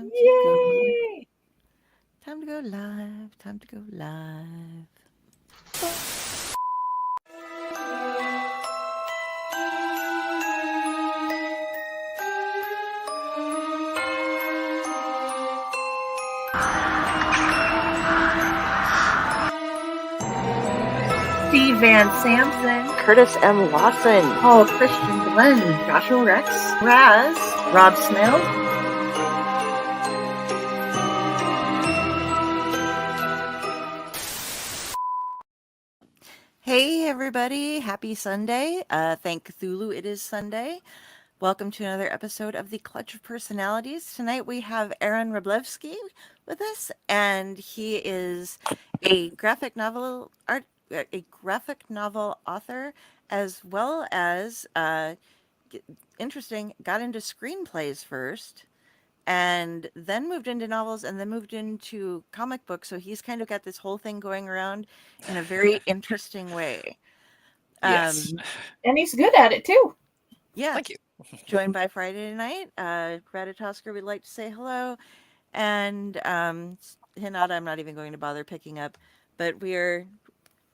Time to go. Yay! Time to go live. Time to go live. Steve Van Sampson, Curtis M. Lawson, Paul Christian Glenn, Joshua Rex, Raz, Rob Smith, Hey, everybody. Happy Sunday. Thank Cthulhu. It is Sunday. Welcome to another episode of the Clutch of Personalities. Tonight we have Aaron Wroblewski with us, and he is a graphic novel author, as well as interesting. Got into screenplays first, and then moved into novels, and then moved into comic books. So he's kind of got this whole thing going around in a very interesting way. Yes. and he's good at it too. Yeah. Thank you. Joined by Friday night. Ratatosker would like to say hello. And Hinata, I'm not even going to bother picking up. But we're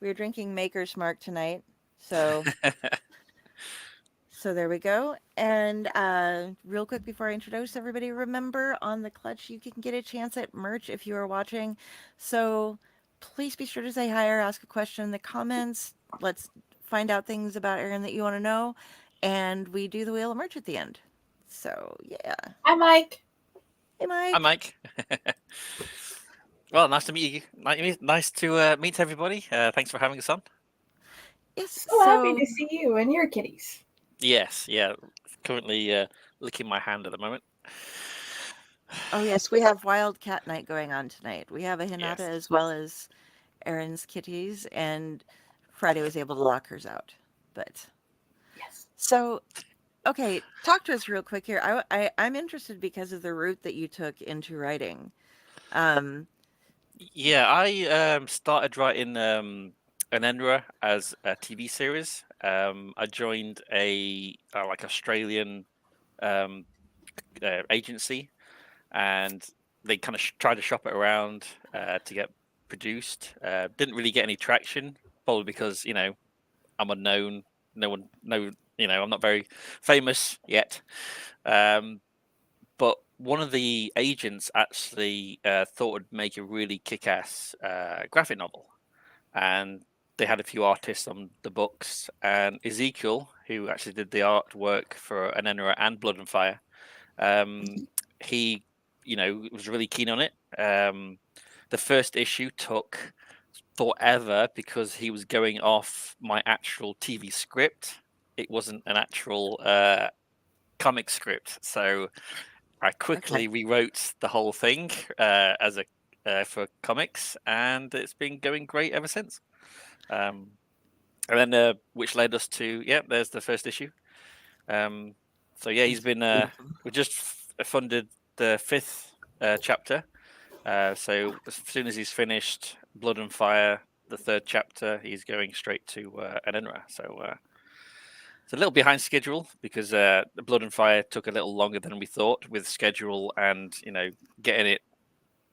drinking Maker's Mark tonight. So so there we go. And real quick before I introduce everybody, remember on the Clutch you can get a chance at merch if you are watching. So please be sure to say hi or ask a question in the comments. Let's find out things about Aaron that you want to know. And we do the wheel of merch at the end. So yeah. Hi, Mike. Hey, Mike. Hi, Mike. Well, nice to meet you. Nice to meet everybody. Thanks for having us on. Yes. So happy to see you and your kitties. Yes, yeah. Currently licking my hand at the moment. Oh yes, we have Wild Cat Night going on tonight. We have a Hinata Yes. as well as Aaron's kitties, and Friday was able to lock hers out. But Yes. so, okay, talk to us real quick here. I'm interested because of the route that you took into writing. Yeah, I started writing ENENRA as a TV series. I joined a like Australian agency, and they kind of tried to shop it around to get produced. Didn't really get any traction, probably because I'm unknown. No one, no, I'm not very famous yet. But one of the agents actually thought it'd make a really kick-ass graphic novel, and they had a few artists on the books. And Ezekiel, who actually did the artwork for Enenra and Blood and Fire, he, was really keen on it. The first issue took forever because he was going off my actual TV script. It wasn't an actual comic script, so I quickly rewrote the whole thing as a for comics, and it's been going great ever since. And then which led us to there's the first issue. So yeah, he's been we just funded the 5th chapter. So as soon as he's finished Blood and Fire, the 3rd chapter, he's going straight to ENENRA. So it's a little behind schedule because the Blood and Fire took a little longer than we thought with schedule and getting it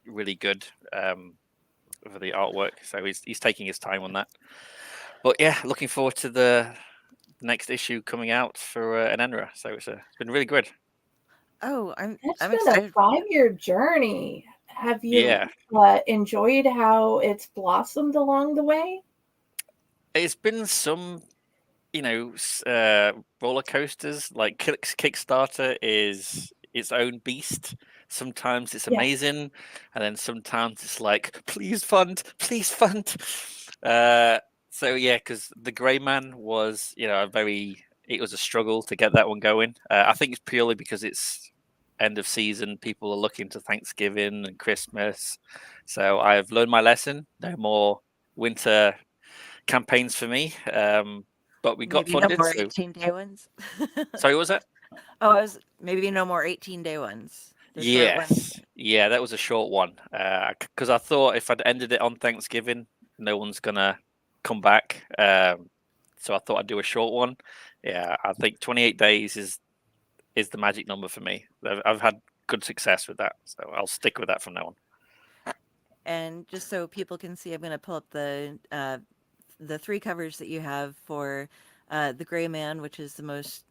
really good for the artwork. So he's taking his time on that. But yeah, looking forward to the next issue coming out for ENENRA. So it's been really good. Oh, I'm been excited. a 5-year journey. Have you Yeah. Enjoyed how it's blossomed along the way? It's been some, roller coasters. Like Kickstarter is its own beast. Sometimes it's amazing, and then sometimes it's like, please fund. So yeah, because the Grey Man was, it was a struggle to get that one going. I think it's purely because it's end of season. People are looking to Thanksgiving and Christmas. So I've learned my lesson. No more winter campaigns for me. But we got Maybe funded. no more So 18-day ones. sorry, what was that? Oh, it was maybe no more 18-day ones. The short ones. Yes. Yeah, that was a short one. Because I thought if I'd ended it on Thanksgiving, no one's gonna come back. So I thought I'd do a short one. Yeah, I think 28 days is the magic number for me. I've had good success with that. So I'll stick with that from now on. And just so people can see, I'm going to pull up the 3 covers that you have for The Gray Man, which is the most.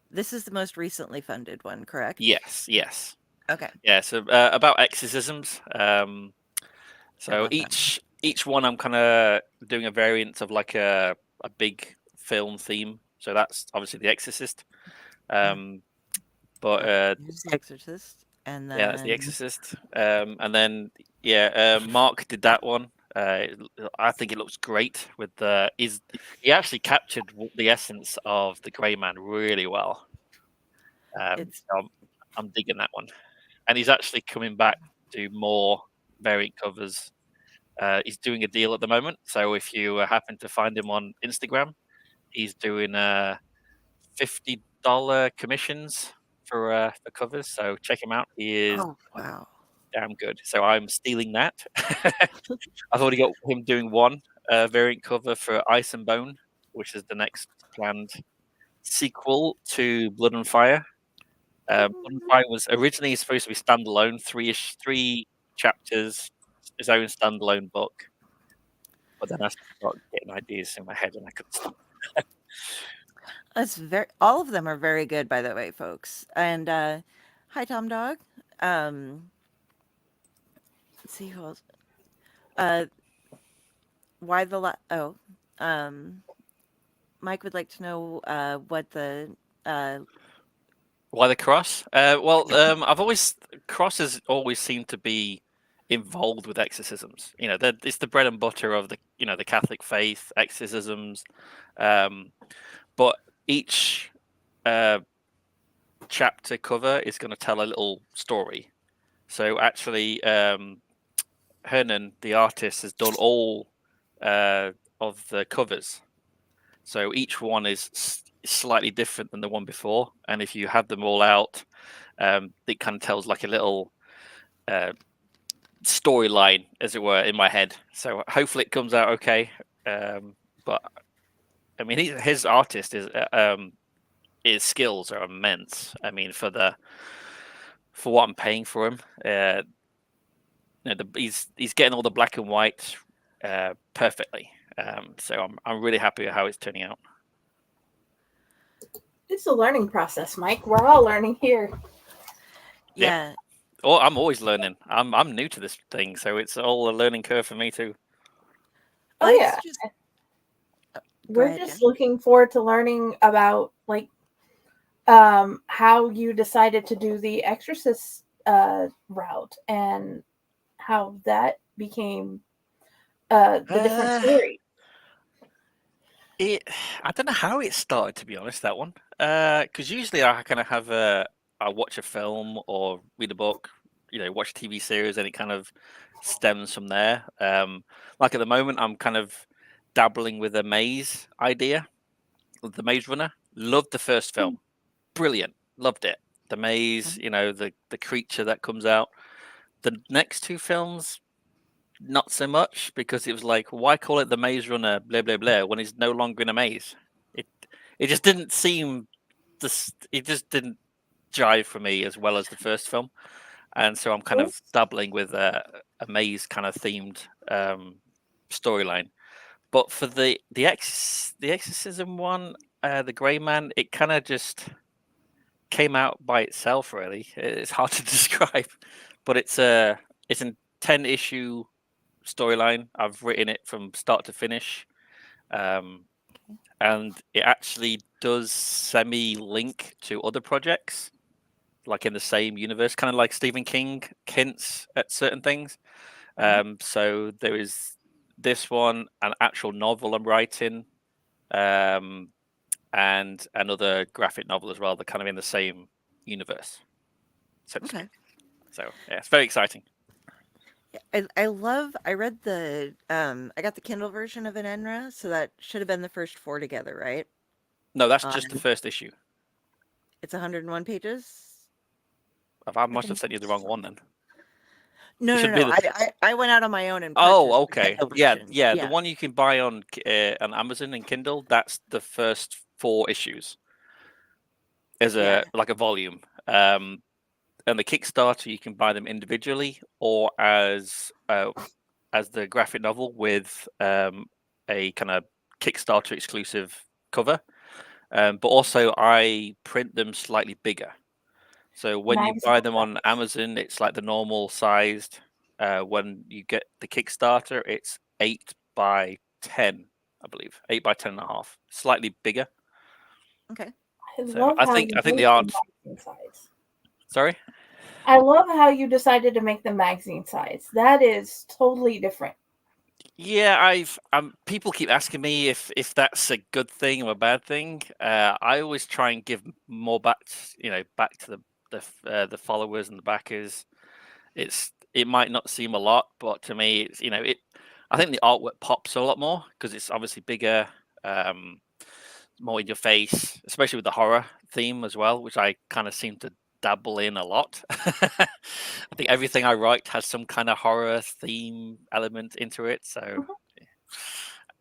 This is the most recently funded one, correct? Yes. Okay. Yeah. So about exorcisms. So Love that. each one I'm kind of doing a variant of like a big film theme. So that's obviously The Exorcist. But Here's The Exorcist, and yeah, that's The then Exorcist. And then Mark did that one. I think it looks great. With he actually captured the essence of the Grey Man really well. it's So I'm digging that one, and he's actually coming back to do more variant covers. He's doing a deal at the moment, so if you happen to find him on Instagram, he's doing $50 commissions for covers. So check him out. He is oh wow. damn good. So I'm stealing that. I've already got him doing one variant cover for Ice and Bone, which is the next planned sequel to Blood and Fire. Blood and Fire was originally supposed to be standalone, three chapters, his own standalone book. But then I started getting ideas in my head, and I couldn't stop. That's all of them are very good, by the way, folks. And hi, Tom Dog. Let's see who else. Uh, why the Mike would like to know what the Why the cross? Crosses always seem to be involved with exorcisms. It's the bread and butter of the Catholic faith, exorcisms. But each chapter cover is going to tell a little story. So actually, Hernan, the artist, has done all of the covers. So each one is slightly different than the one before, and if you have them all out, it kind of tells like a little storyline, as it were, in my head. So hopefully it comes out okay. But I mean, his artist his skills are immense. I mean, for what I'm paying for him, he's getting all the black and white perfectly. So I'm really happy with how it's turning out. It's a learning process, Mike. We're all learning here. yeah. Oh, I'm always learning. I'm new to this thing, so it's all a learning curve for me too. Oh yeah. We're ahead, just Jen. looking forward to learning about how you decided to do the Exorcist route and how that became the different story. I don't know how it started, to be honest, that one. Because usually I kind of have I watch a film or read a book, watch a TV series, and it kind of stems from there. Like at the moment, I'm kind of dabbling with a maze idea, the Maze Runner. Loved the first film, brilliant, loved it. The maze, the creature that comes out. The next 2 films, not so much, because it was like, why call it the Maze Runner, blah blah blah, when he's no longer in a maze? It just didn't seem it just didn't jive for me as well as the first film, and so I'm kind of dabbling with a maze kind of themed storyline. But for the exorcism one, the Grey Man, it kind of just came out by itself. Really, it's hard to describe, but it's a 10-issue storyline. I've written it from start to finish, and it actually does semi-link to other projects, like in the same universe, kind of like Stephen King hints at certain things. So there is this one, an actual novel I'm writing, and another graphic novel as well. They're kind of in the same universe, so to speak. So yeah, it's very exciting. I read I got the Kindle version of ENENRA, so that should have been the first 4 together, right? No, that's just the first issue. It's 101 pages. I must have sent you the wrong one then. No. I went out on my own and purchased Oh, okay. the Kindle Yeah, version. the one you can buy on Amazon and Kindle, that's the first 4 issues as like a volume. on the Kickstarter, you can buy them individually or as the graphic novel with a kind of Kickstarter exclusive cover. But also, I print them slightly bigger. So when you buy them on Amazon, it's like the normal sized. When you get the Kickstarter, it's 8x10, I believe, 8x10.5, slightly bigger. Okay. I So love I how think you the made art. magazine size. Sorry. I love how you decided to make the magazine size. That is totally different. Yeah, people keep asking me if that's a good thing or a bad thing. I always try and give more back, back to the followers and the backers. It might not seem a lot, but to me, it. I think the artwork pops a lot more because it's obviously bigger, more in your face, especially with the horror theme as well, which I kind of seem to dabble in a lot. I think everything I write has some kind of horror theme element into it. So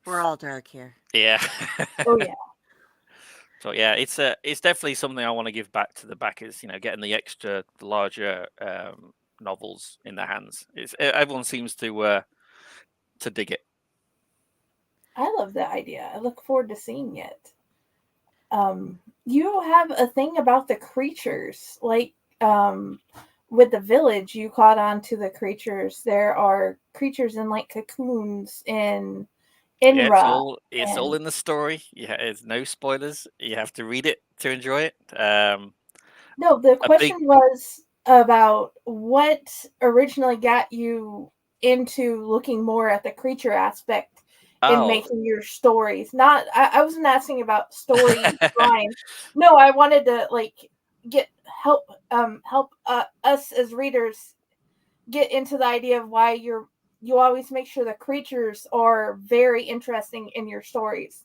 We're all dark here. yeah. Oh yeah. So yeah, it's definitely something I want to give back to the backers. Getting the extra larger novels in their hands. Everyone seems to dig it. I love that idea. I look forward to seeing it. You have a thing about the creatures, like with the village. You caught on to the creatures. There are creatures in like cocoons in Yeah, ENENRA. it's all And in the story. Yeah, it's no spoilers. You have to read it to enjoy it. no, the A big question was about what originally got you into looking more at the creature aspect in oh. making your stories. Not, I wasn't asking about storyline. No, I wanted to like get help us as readers get into the idea of why you always make sure the creatures are very interesting in your stories.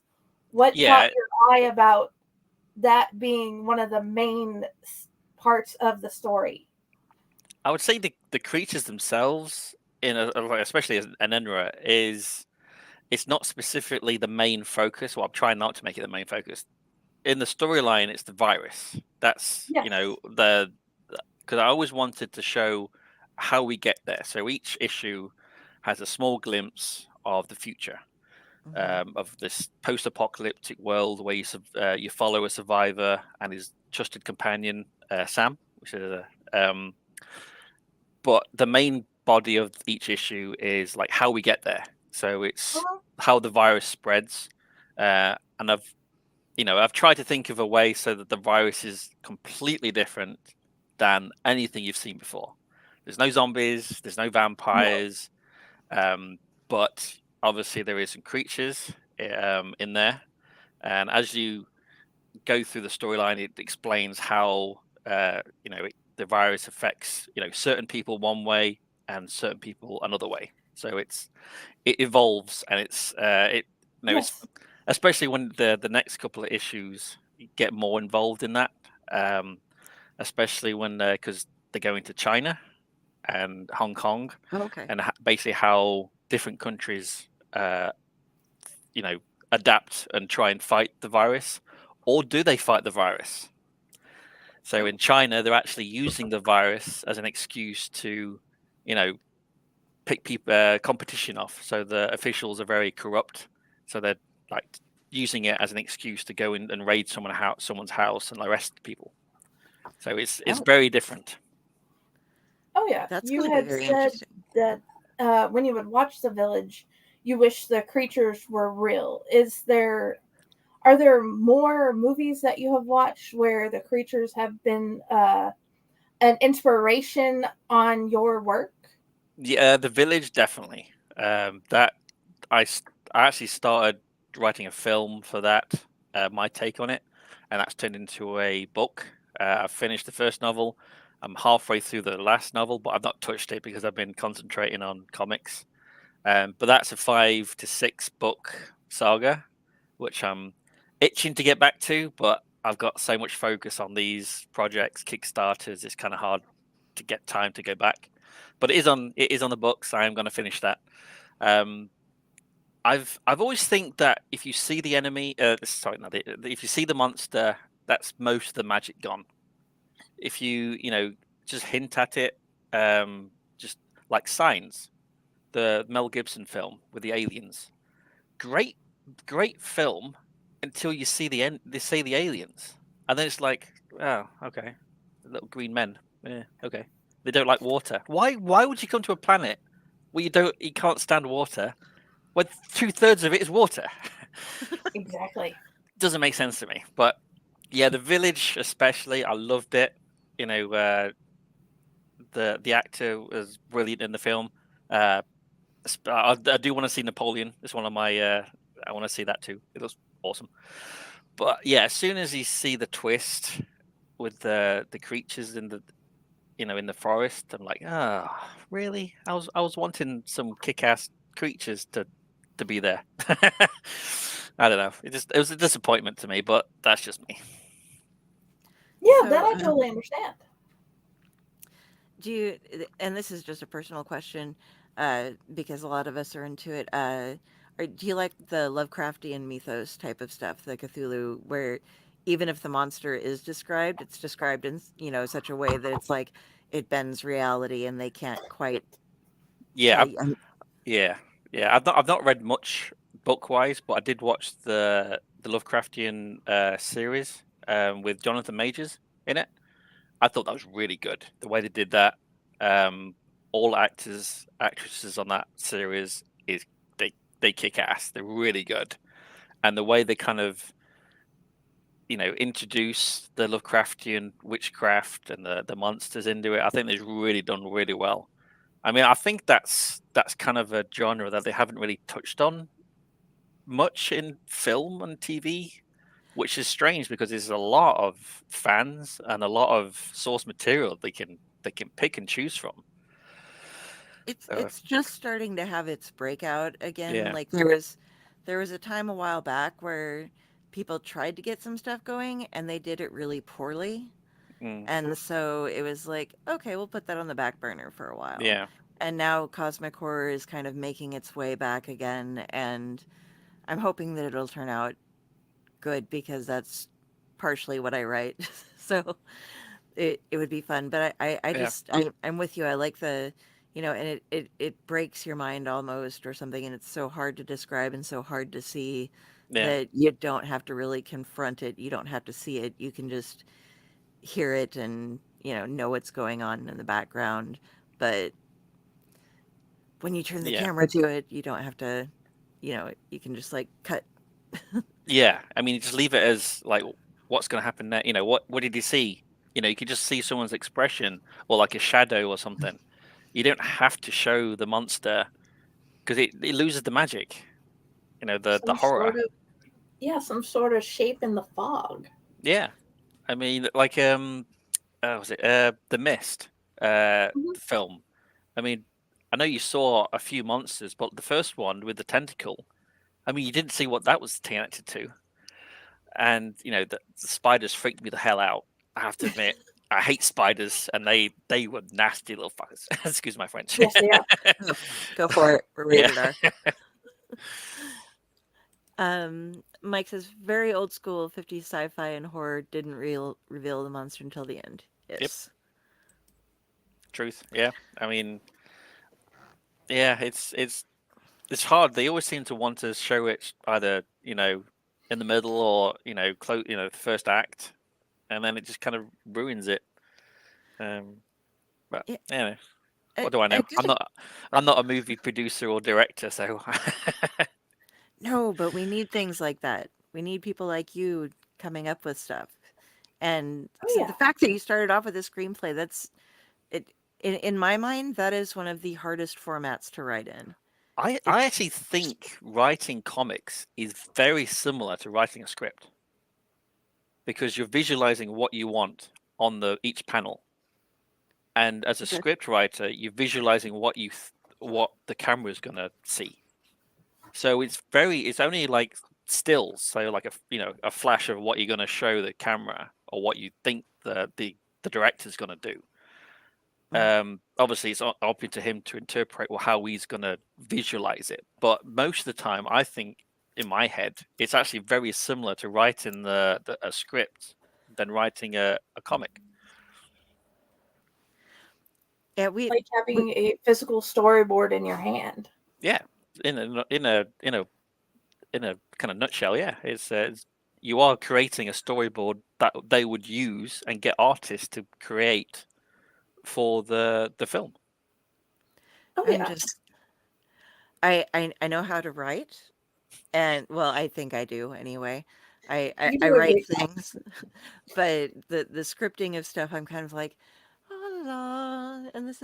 What Yeah, caught your eye about that being one of the main parts of the story? I would say the creatures themselves especially as an ENENRA is it's not specifically the main focus. Well, I'm trying not to make it the main focus. In the storyline, it's the virus. That's Yes. the because I always wanted to show how we get there. So each issue has a small glimpse of the future, of this post-apocalyptic world where you follow a survivor and his trusted companion, Sam, which is but the main body of each issue is like how we get there. So it's how the virus spreads, and I've tried to think of a way so that the virus is completely different than anything you've seen before. There's no zombies, there's no vampires, but obviously there is some creatures in there. And as you go through the storyline, it explains how the virus affects certain people one way and certain people another way. So it evolves, and it's it's especially when the next couple of issues get more involved in that, especially when because they're going to China and Hong Kong, Okay. and basically how different countries adapt and try and fight the virus, or do they fight the virus? So in China, they're actually using the virus as an excuse to, pick people competition off. So the officials are very corrupt. So they're like using it as an excuse to go in and raid someone's house and arrest people. So it's very different. Oh yeah, That's you going to be had very said interesting. that when you would watch the village, you wish the creatures were real. Are there more movies that you have watched where the creatures have been an inspiration on your work? Yeah, the village definitely. That I actually started writing a film for that. My take on it, and that's turned into a book. I've finished the first novel. I'm halfway through the last novel, but I've not touched it because I've been concentrating on comics. But that's a 5 to 6 book saga, which I'm itching to get back to. But I've got so much focus on these projects, Kickstarters. It's kind of hard to get time to go back. But it is on the books. I am going to finish that. I've always think that if you see the enemy, if you see the monster, that's most of the magic gone. If you just hint at it, just like Signs, the Mel Gibson film with the aliens. Great, great film until you see the end. They say the aliens, and then it's like, oh, okay, little green men. Yeah, okay. They don't like water. Why would you come to a planet where you can't stand water when 2/3 of it is water? Exactly. Doesn't make sense to me. But yeah, the village especially, I loved it. You know, the actor was brilliant in the film. I do want to see Napoleon. It's one of my. I want to see that too. It looks awesome. But yeah, as soon as you see the twist with the creatures in the in the forest, I'm like, ah, really? I was wanting some kick-ass creatures to be there. I don't know. It was a disappointment to me, but that's just me. Yeah, So, that I totally understand. do you, and this is just a personal question, because a lot of us are into it. Do you like the Lovecraftian mythos type of stuff, the Cthulhu, where even if the monster is described, it's described in, such a way that it's like it bends reality and they can't quite Yeah, tell you. yeah, yeah. I've not read much book-wise, but I did watch the Lovecraftian series with Jonathan Majors in it. I thought that was really good. The way they did that, um, all actresses on that series is they kick ass. They're really good, and the way they kind of introduce the Lovecraftian witchcraft and the monsters into it, I think they've really done really well. I mean, I think that's kind of a genre that they haven't really touched on much in film and TV, which is strange because there's a lot of fans and a lot of source material they can pick and choose from. It's So it's just starting to have its breakout again. yeah, Like there was a time a while back where people tried to get some stuff going and they did it really poorly. mm, And so it was like, okay, we'll put that on the back burner for a while. yeah, And now cosmic horror is kind of making its way back again, and I'm hoping that it'll turn out good because that's partially what I write. So it would be fun. But I yeah, just I'm with you. I like the and it breaks your mind almost or something, and it's so hard to describe and so hard to see yeah, that you don't have to really confront it. You don't have to see it. You can just hear it and know what's going on in the background. But when you turn the yeah, camera to it, you don't have to, you can just like cut. yeah. I mean, just leave it as like what's going to happen next. What did you see? You could just see someone's expression or like a shadow or something. You don't have to show the monster because it loses the magic. The Some horror. sort of some sort of shape in the fog. Yeah, I mean, like was it the Mist Mhm. film? I mean, I know you saw a few monsters, but the first one with the tentacle. I mean, you didn't see what that was connected to, and the spiders freaked me the hell out. I have to admit, I hate spiders, and they were nasty little fuckers. Excuse my French. Yes, they are. Oh, go for it. We're Yeah, rated R. Mike says very old school 50s sci-fi and horror didn't reveal the monster until the end. yep, Yes. truth. Yeah, I mean, yeah, it's hard. They always seem to want to show it either in the middle or close the first act, and then it just kind of ruins it. But Yeah, anyway, I, what do I I know? I'm gotta not I'm not a movie producer or director, so no, but we need things like that. We need people like you coming up with stuff. And Oh so the yeah. fact that you started off with a screenplay, that's it. In my mind, that is one of the hardest formats to write in. I It's actually think writing comics is very similar to writing a script because you're visualizing what you want on the each panel, and as a okay. script writer, you're visualizing what the camera is gonna see. So it's only like stills, so like a flash of what you're going to show the camera or what you think the director's going to do. Mm. Obviously, it's up to him to interpret how he's going to visualize it. But most of the time, I think in my head, it's actually very similar to writing a script than writing a comic. Yeah, we like having a physical storyboard in your hand. Yeah, in a kind of nutshell, yeah, you are creating a storyboard that they would use and get artists to create for the film. Oh I'm yeah, just I know how to write, and well, I think I do anyway. I you I do a write great job. things, but the scripting of stuff, I'm kind of like, oh, la, and this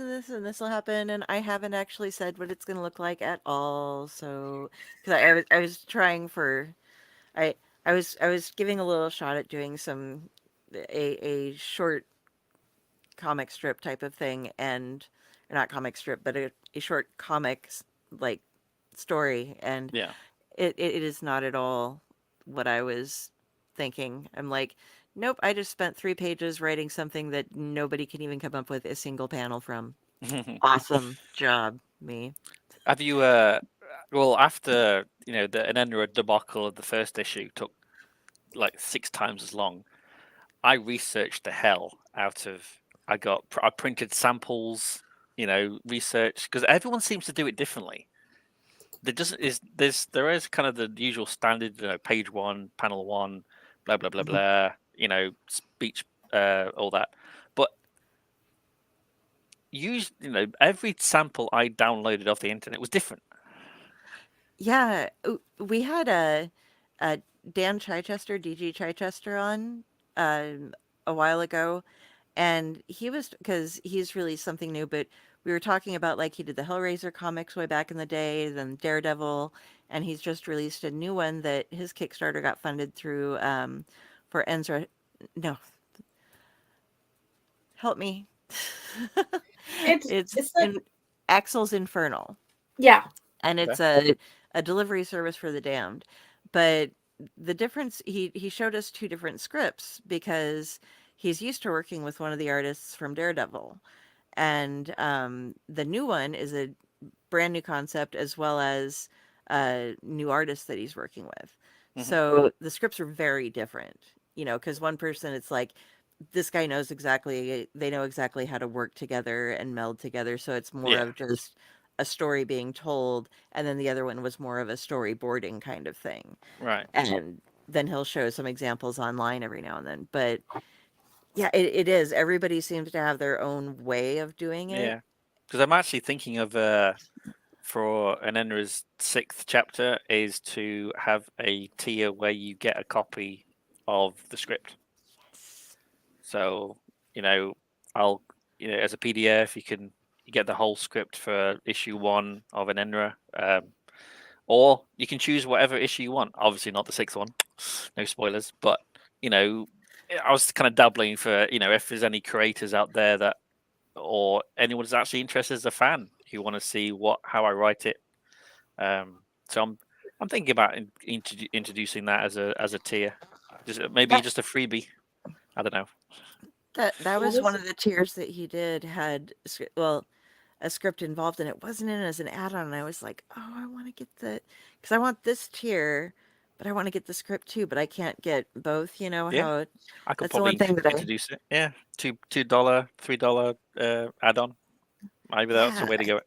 will happen, and I haven't actually said what it's going to look like at all. So, because I was trying for I I was giving a little shot at doing a short comic strip type of thing, and or not comic strip, but a short comics like story, and Yeah. it is not at all what I was thinking. I'm like, nope, I just spent 3 pages writing something that nobody can even come up with a single panel from. Awesome job, me. Have you well, after the ENENRA debacle of the first issue took like 6 times as long. I researched the hell out of. I printed samples, research, because everyone seems to do it differently. There is kind of the usual standard, page one, panel one, blah blah blah Mhm. blah, speech, all that. But every sample I downloaded off the internet was different. Yeah, we had a Dan Chichester, DG Chichester on a while ago, and he was because he's released something new, but we were talking about like he did the Hellraiser comics way back in the day, then Daredevil, and he's just released a new one that his Kickstarter got funded through for Enzra. No, help me. It's It's like in Axel's Infernal, yeah, and Okay. it's a delivery service for the damned. But the difference, he showed us two different scripts because he's used to working with one of the artists from Daredevil, and the new one is a brand new concept as well as new artists that he's working with. Hmm. So the scripts are very different, because one person it's like this guy they know exactly how to work together and meld together. So it's more Yeah. of just a story being told, and then the other one was more of a storyboarding kind of thing. Right. And then he'll show some examples online every now and then. But yeah, it is. Everybody seems to have their own way of doing it. Yeah. Because I'm actually thinking of for Enenra's sixth chapter is to have a tier where you get a copy of the script. So, you know, I'll as a PDF you get the whole script for issue one of Enenra. Or you can choose whatever issue you want. Obviously not the sixth one. No spoilers. But, you know, I was kind of dabbling for, if there's any creators out there that or anyone who's actually interested as a fan who want to see how I write it. So I'm thinking about introducing that as a tier, maybe That just a freebie. I don't know. that yeah. was one of the tiers that he did had well a script involved, and it wasn't in as an add-on, and I was like, oh, I want to get the because I want this tier, but I want to get the script too, but I can't get both. You know Yeah, how I could that's the one probably thing that I introduce it. Yeah, $2, $3 add-on. Maybe that's the yeah way to go.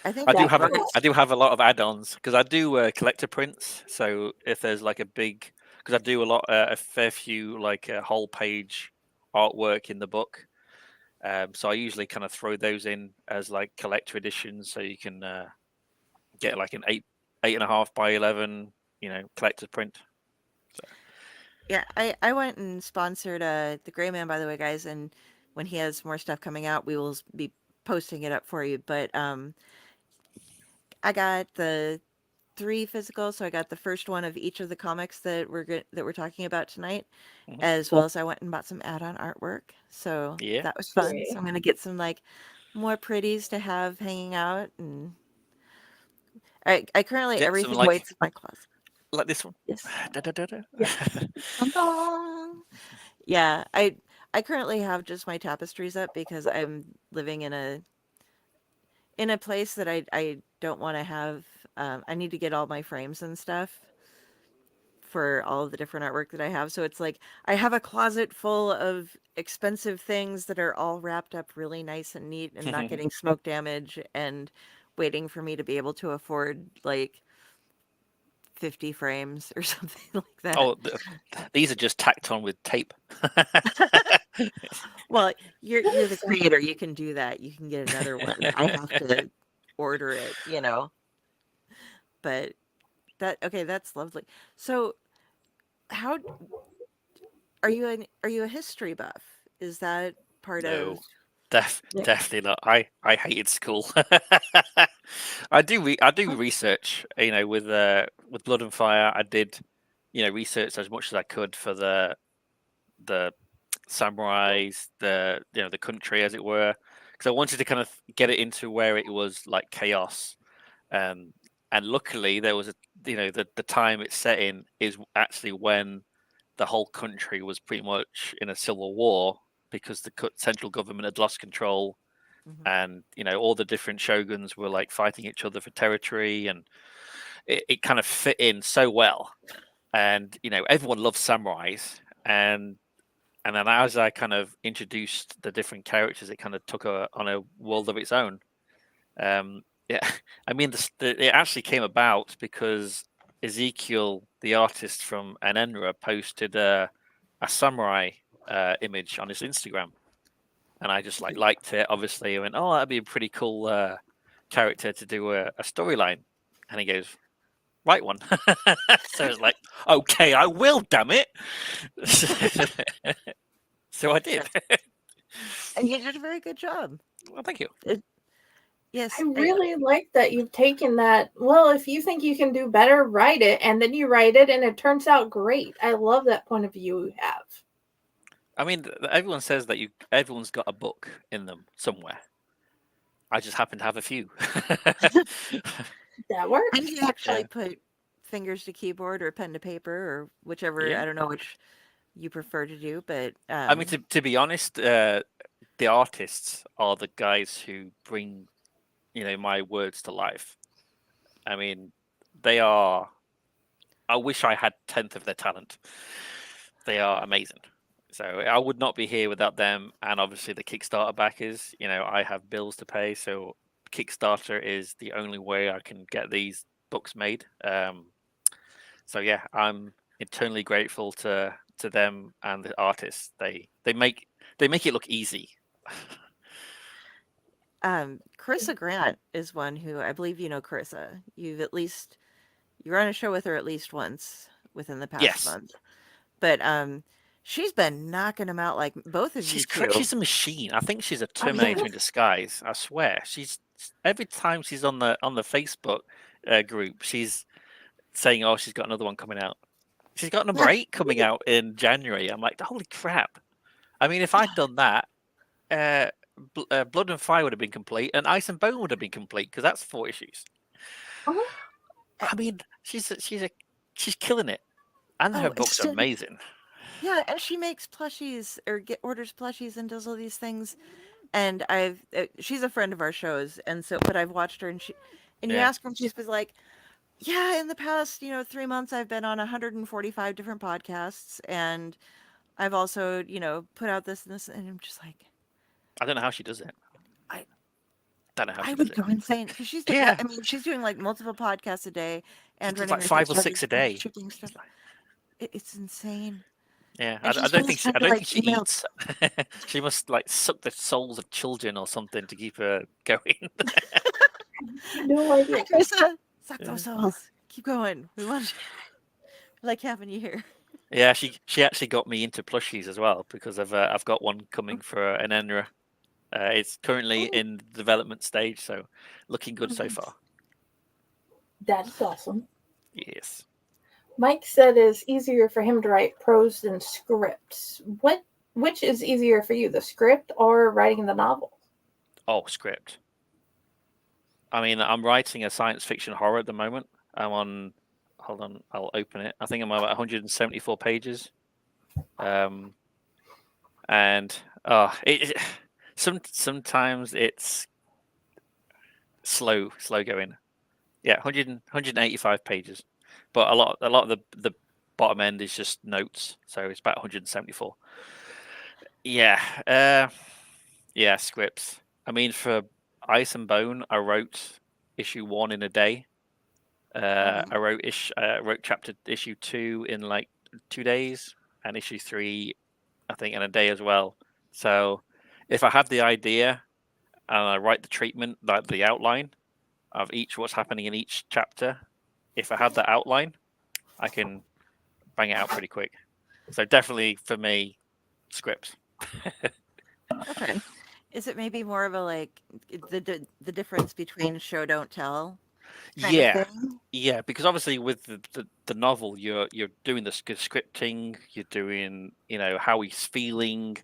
I think I do Yeah, have artists I do have a lot of add-ons because I do collector prints. So if there's like because I do a fair few like whole page artwork in the book. So I usually kind of throw those in as like collector editions, so you can get like an 8.5 by 11, collector print. So yeah I went and sponsored the Gray Man, by the way, guys, and when he has more stuff coming out, we will be posting it up for you. But I got the three physical, so I got the first one of each of the comics that we're talking about tonight, mhm. as well as I went and bought some add-on artwork. So Yeah, that was fun. So great. I'm gonna get some like more pretties to have hanging out, and I currently get some everything waits in my closet. like this one. Yes. Da, da, da, da. Yeah. Dun, dun. Yeah, I currently have just my tapestries up because I'm living in a place that I don't want to have. I need to get all my frames and stuff for all of the different artwork that I have. So it's like I have a closet full of expensive things that are all wrapped up really nice and neat and not getting smoke damage and waiting for me to be able to afford like 50 frames or something like that. Oh, these are just tacked on with tape. Well, you're the creator. You can do that. You can get another one. I have to order it, you know. But that's lovely. So, how are you a history buff? Is that part of No, definitely not. I hated school. I do research. With Blood and Fire, I did research as much as I could for the samurais, the country as it were, because I wanted to kind of get it into where it was like chaos. And luckily there was the time it's set in is actually when the whole country was pretty much in a civil war because the central government had lost control, Mhm. and all the different shoguns were like fighting each other for territory, and it kind of fit in so well. And everyone loves samurais, and then as I kind of introduced the different characters, it kind of took on a world of its own. Yeah, I mean, it actually came about because Ezekiel, the artist from ENENRA, posted a samurai image on his Instagram, and I just liked it. Obviously, I went, "Oh, that'd be a pretty cool character to do a storyline." And he goes, "Write one." So it's like, "Okay, I will, damn it." So I did. And you did a very good job. Well, thank you. Yes, I really like that you've taken that. Well, if you think you can do better, write it, and then you write it, and it turns out great. I love that point of view you have. I mean, everyone says that everyone's got a book in them somewhere. I just happen to have a few. That works. and you actually put fingers to keyboard or pen to paper or whichever. Yeah. I don't know which you prefer to do, but I mean, to be honest, the artists are the guys who bring, my words to life. I mean, they are. I wish I had 10th of their talent. They are amazing. So I would not be here without them, and obviously the Kickstarter backers. I have bills to pay, so Kickstarter is the only way I can get these books made. So yeah, I'm eternally grateful to them and the artists. They make it look easy. Carissa Grant is one who I believe you know Carissa. You were on a show with her at least once within the past Yes, month. But she's been knocking them out like both of you two. she's a machine. I think she's a Oh, yeah. Terminator in disguise. I swear. She's every time she's on the Facebook group, she's saying, "Oh, she's got another one coming out." She's got number 8 coming out in January. I'm like, holy crap! I mean, if I'd done that, Blood and Fire would have been complete, and Ice and Bone would have been complete because that's 4 issues. Uh-huh. I mean, she's killing it, and her books are amazing. Yeah, and she makes plushies or orders plushies and does all these things. And she's a friend of our shows, and but I've watched her, and you Yeah. ask her, and she's been like, yeah, in the past 3 months, I've been on 145 different podcasts, and I've also put out this and this, and I'm just like, I don't know how she does it. I Don't know how I she does would it. go insane because she's doing. Yeah. I mean, she's doing like multiple podcasts a day She and does running like her 5 or Kickstarters 6 a and day. shipping stuff. It's insane. Yeah, And I she's don't always think she. trying I to don't like think she email. eats. She must like suck the souls of children or something to keep her going. No idea. Hi, Krista. Suck Yeah. those souls. Keep going. We want you. We like having you here. Yeah, she actually got me into plushies as well because I've got one coming for an ENENRA. It's currently in development stage, so looking good so far. That's awesome. Yes. Mike said it's easier for him to write prose than scripts. Which is easier for you, the script or writing the novel? Oh, script. I mean, I'm writing a science fiction horror at the moment. I'm on. Hold on, I'll open it. I think I'm about 174 pages. And sometimes it's slow going. Yeah, 185 pages, but a lot of bottom end is just notes, so it's about 174. Yeah, yeah, scripts. I mean, for Ice and Bone, I wrote issue 1 in a day. I wrote chapter issue 2 in like 2 days, and issue 3, I think, in a day as well. So if I have the idea and I write the treatment, like the outline of each what's happening in each chapter, if I have the outline, I can bang it out pretty quick. So definitely for me, scripts. Okay. Is it maybe more of a like the difference between show don't tell kind of Yeah, thing? yeah, because obviously with the novel, you're doing the scripting, you're doing how he's feeling,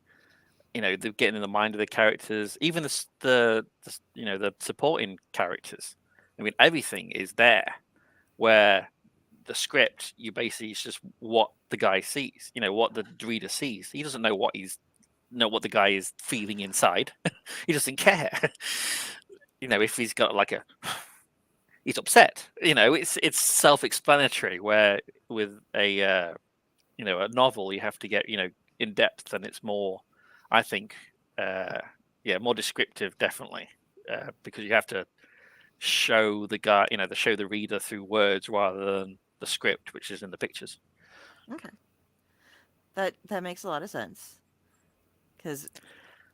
getting in the mind of the characters, even the supporting characters. I mean, everything is there. Where the script, you basically it's just what the guy sees, what the reader sees. He doesn't know what the guy is feeling inside. He doesn't care. If he's got like he's upset. It's self-explanatory. Where with a novel, you have to get in depth, and it's more, I think, more descriptive, definitely, because you have to show the guy, show the reader through words rather than the script, which is in the pictures. Okay. That makes a lot of sense because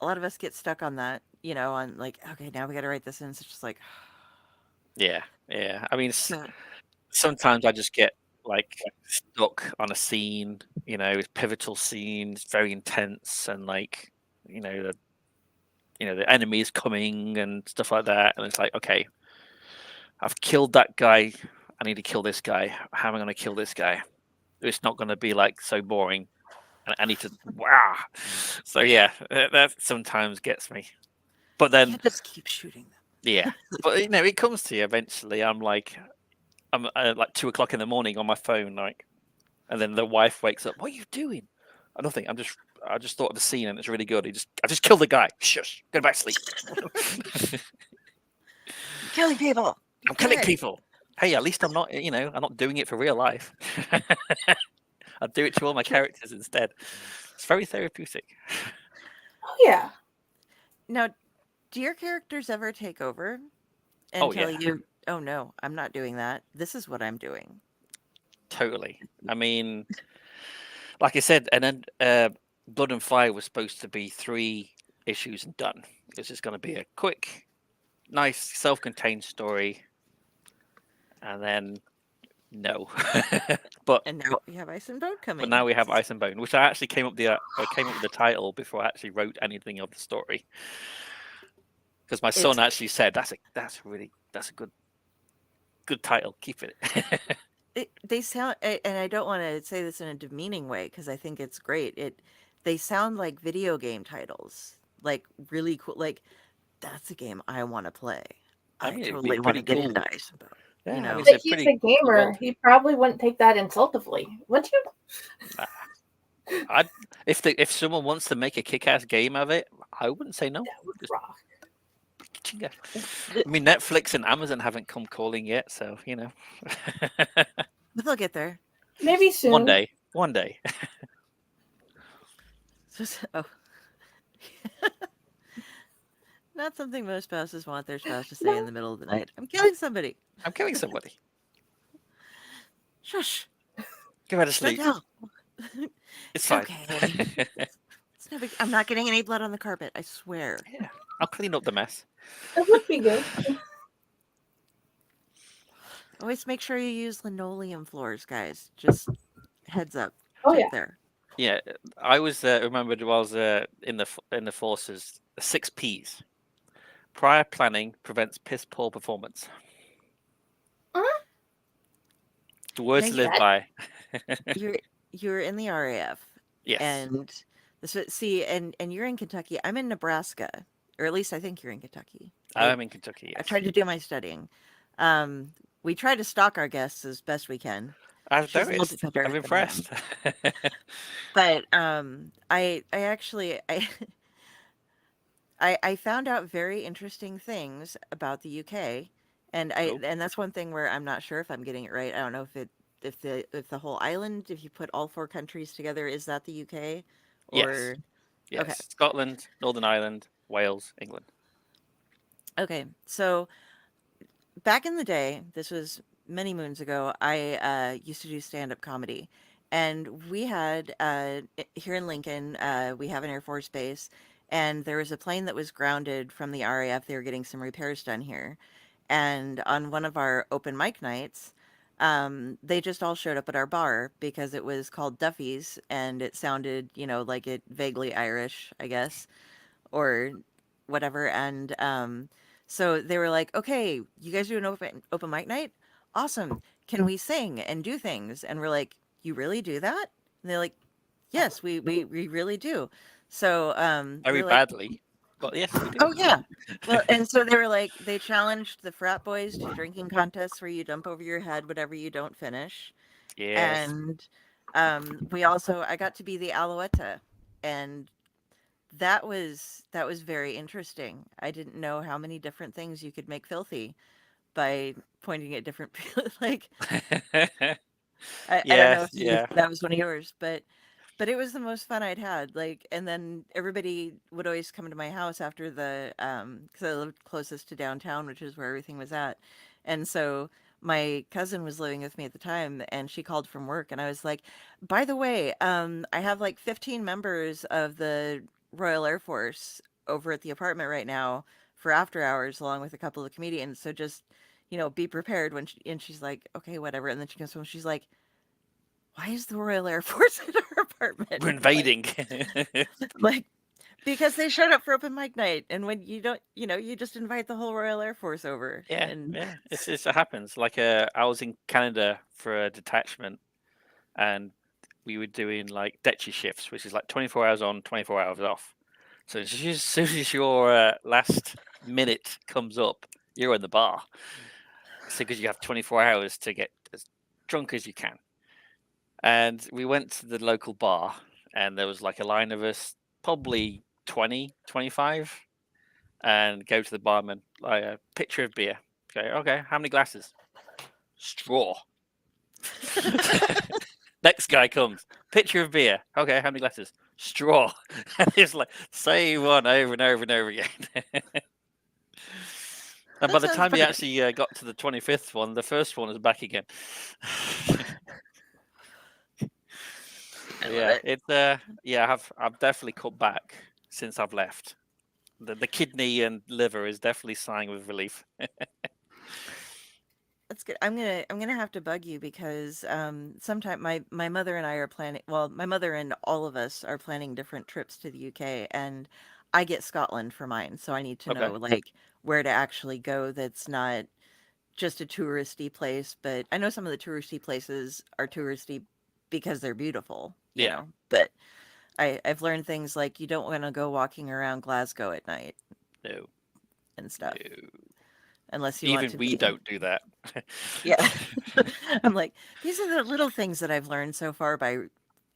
a lot of us get stuck on that, on like, okay, now we got to write this in. It's just like, Yeah, yeah. I mean, so, sometimes I just get like stuck on a scene. It's pivotal scene, it's very intense, and like the the enemy is coming and stuff like that, and it's like, okay, I've killed that guy. I need to kill this guy. How am I going to kill this guy? It's not going to be like so boring. I need to wow. So yeah, that sometimes gets me. But you then can't just keep shooting them. yeah, but it comes to you eventually. I'm like 2 o'clock in the morning on my phone, like, and then the wife wakes up. What are you doing? Nothing. I just thought of a scene and it's really good. I just killed the guy. Shush. Go back to sleep. Killing people. I'm killing people. Hey, at least I'm not. I'm not doing it for real life. I'll do it to all my characters instead. It's very therapeutic. Oh yeah. Now, do your characters ever take over and Oh tell yeah, you, "Oh no, I'm not doing that. This is what I'm doing." totally. I mean, like I said, and then Blood and Fire was supposed to be 3 issues and done. It was just going to be a quick, nice, self-contained story, and then no. but And now we have Ice and Bone coming. now we have Ice and Bone, which I actually came up with the title before I actually wrote anything of the story, because my son It's actually said that's a good title. Keep it. they sound, and I don't want to say this in a demeaning way because I think it's great. They sound like video game titles, like really cool. Like that's a game I want to play. I I mean, it'd be totally want pretty to get into cool. Ice and Bone. Yeah, I mean, But it's a he's pretty a gamer. world. He probably wouldn't take that insultively, would you? If someone wants to make a kick-ass game of it, I wouldn't say no. That would Just rock. chinga. I mean, Netflix and Amazon haven't come calling yet, so But they'll get there. Maybe soon. One day. Oh. Not something most spouses want their spouse to say in the middle of the night. I'm killing somebody. I'm killing somebody. Shush. Go ahead to Don't sleep. tell. It's It's fine. okay. It's no big. I'm not getting any blood on the carpet. I swear. Yeah, I'll clean up the mess. That would be good. Always make sure you use linoleum floors, guys. Just heads up. Oh Tip yeah. there. Yeah, I was remembered while I was in the forces. 6 P's. Prior planning prevents piss poor performance. Huh? The words to Thank live you. by. You're in the RAF, Yes, and and you're in Kentucky. I'm in Nebraska, or at least I think you're in Kentucky. I'm in Kentucky. I Yes, tried to do my studying. We try to stalk our guests as best we can. I've She's a little noticed. bit better I'm than I am. impressed. But I actually I found out very interesting things about the UK, and Cool. and that's one thing where I'm not sure if I'm getting it right. I don't know if if the whole island, if you put all four countries together, is that the UK? Yes, Or okay. yes. Scotland, Northern Ireland, Wales, England. Okay. So back in the day, this was many moons ago, I used to do stand-up comedy. And we had here in Lincoln, we have an Air Force base, and there was a plane that was grounded from the RAF. They were getting some repairs done here. And on one of our open mic nights, they just all showed up at our bar because it was called Duffy's, and it sounded, like it vaguely Irish, I guess, or whatever. And so they were like, "Okay, you guys do an open mic night? Awesome. Can we sing and do things?" And we're like, "You really do that?" And they're like, "Yes, we really do." So we Very were like, badly, but yes, we do. "Oh yeah." Well, and so they were like, they challenged the frat boys to drinking contests where you dump over your head whatever you don't finish. Yes. And I got to be the Alouetta, and that was very interesting. I didn't know how many different things you could make filthy by pointing at different people. Like I don't know Yes, if yeah. that was one of yours, but it was the most fun I'd had. Like, and then everybody would always come to my house after because I lived closest to downtown, which is where everything was at. And so my cousin was living with me at the time, and she called from work, and I was like, "By the way, I have like 15 members of the Royal Air Force over at the apartment right now for after hours, along with a couple of comedians. So just, be prepared." And she's like, "Okay, whatever." And then she comes home, she's like, "Why is the Royal Air Force at our apartment?" We're And I'm like, invading. like, because they showed up for open mic night, and when you don't, you just invite the whole Royal Air Force over, Yeah, and yeah. It happens. Like I was in Canada for a detachment, and we were doing like Detchi shifts, which is like 24 hours on, 24 hours off. So as soon as your last minute comes up, you're in the bar. So because you have 24 hours to get as drunk as you can. And we went to the local bar, and there was like a line of us, probably 20, 25, and go to the barman, like a pitcher of beer. Okay, how many glasses? Straw. Next guy comes, pitcher of beer. Okay, how many glasses? Straw. And it's like, same one over and over and over again. And by that the sounds time he fun. actually got to the 25th one, the first one was back again. I love Yeah, it. it's I've definitely cut back since I've left. The kidney and liver is definitely sighing with relief. That's good. I'm gonna have to bug you because sometime my mother and I are planning. Well, my mother and all of us are planning different trips to the UK, and I get Scotland for mine, so I need to Okay. know like where to actually go. That's not just a touristy place, but I know some of the touristy places are touristy because they're beautiful, Yeah. But I've learned things like you don't want to go walking around Glasgow at night No. and stuff No. unless you want Even to we be. don't do that. Yeah. I'm like, these are the little things that I've learned so far by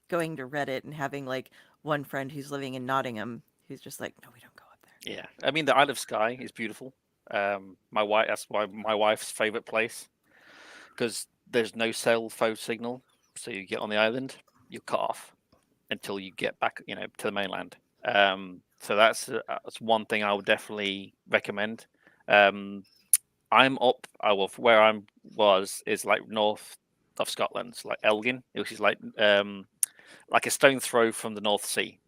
going to Reddit and having like one friend who's living in Nottingham who's just like, "No, we don't go up there." Yeah. I mean, the Isle of Skye is beautiful. That's why my wife's favorite place, because there's no cell phone signal. So you get on the island, you're cut off until you get back, to the mainland. So that's one thing I would definitely recommend. Um, I'm up. Where I was is like north of Scotland, like Elgin, which is like a stone throw from the North Sea.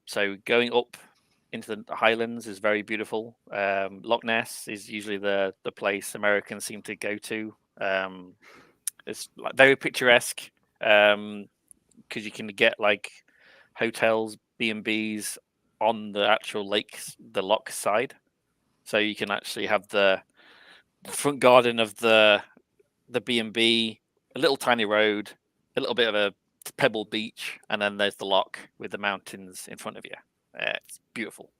So going up into the Highlands is very beautiful. Loch Ness is usually the place Americans seem to go to. It's like very picturesque because you can get like hotels, B&Bs on the actual lake, the loch side. So you can actually have the front garden of the B&B, a little tiny road, a little bit of a pebble beach, and then there's the loch with the mountains in front of you. It's beautiful.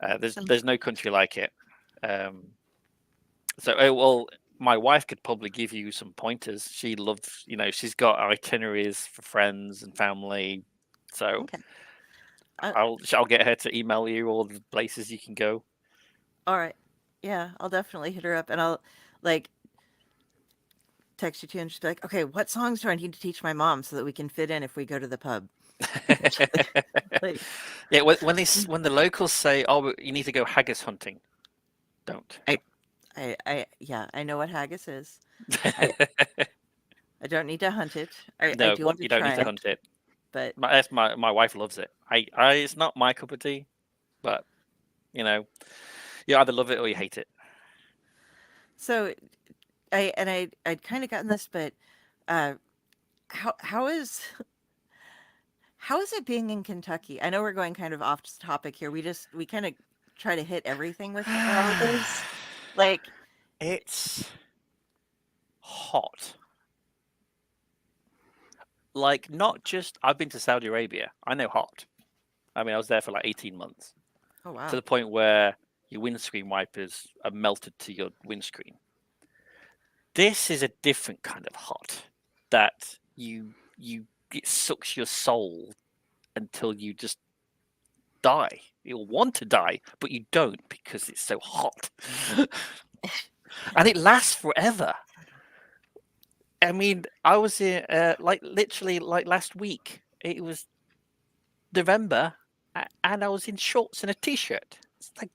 Sounds There's no country like it. Um, well, my wife could probably give you some pointers. She loves, she's got itineraries for friends and family. So okay. Uh, I'll get her to email you all the places you can go. all right. Yeah, I'll definitely hit her up, and I'll like text you too and just be like, okay, what songs do I need to teach my mom so that we can fit in if we go to the pub? Like, Yeah, when the locals say, "Oh, you need to go haggis hunting," don't. yeah, I know what haggis is. I, I don't need to hunt it. I No, do want to you don't need try to it, hunt it. but My wife loves it. It's not my cup of tea, but you know, you either love it or you hate it. so I'd kind of gotten this, but uh, how is how is it being in Kentucky? I know we're going kind of off topic here. We kind of try to hit everything with all of this. Like, It's hot. Like, not just I've been to Saudi Arabia. I know hot. I mean, I was there for like 18 months oh to wow. the point where your windscreen wipers are melted to your windscreen. This is a different kind of hot that you it sucks your soul until you just die. You'll want to die, but you don't because it's so hot. And it lasts forever. I mean, I was in like literally like last week. It was November, and I was in shorts and a t-shirt. It's like,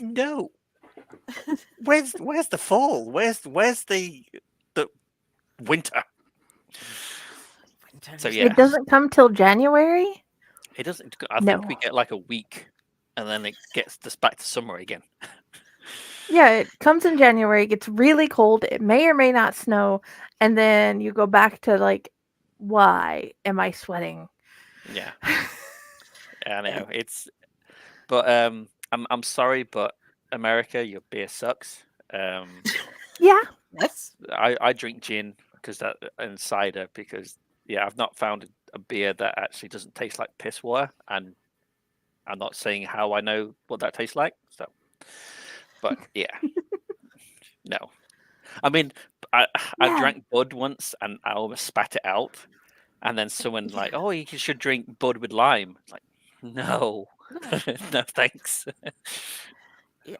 no, where's the fall? Where's the winter? So Winter's yeah, It doesn't come till January? it doesn't. I think we No. get like a week, and then it gets us back to summer again. Yeah, it comes in January, it gets really cold, it may or may not snow, and then you go back to like, why am I sweating? Yeah, I eh, know it's. But I'm sorry, but America, your beer sucks. Um, Yeah. yes. I drink gin because that and cider because yeah, I've not found a beer that actually doesn't taste like piss water, and I'm not saying how I know what that tastes like. So, but yeah, no. I mean, I I Yeah. drank Bud once and I almost spat it out, and then someone like, Yeah. "Oh, you should drink Bud with lime." It's like, no, No. no thanks. Yeah.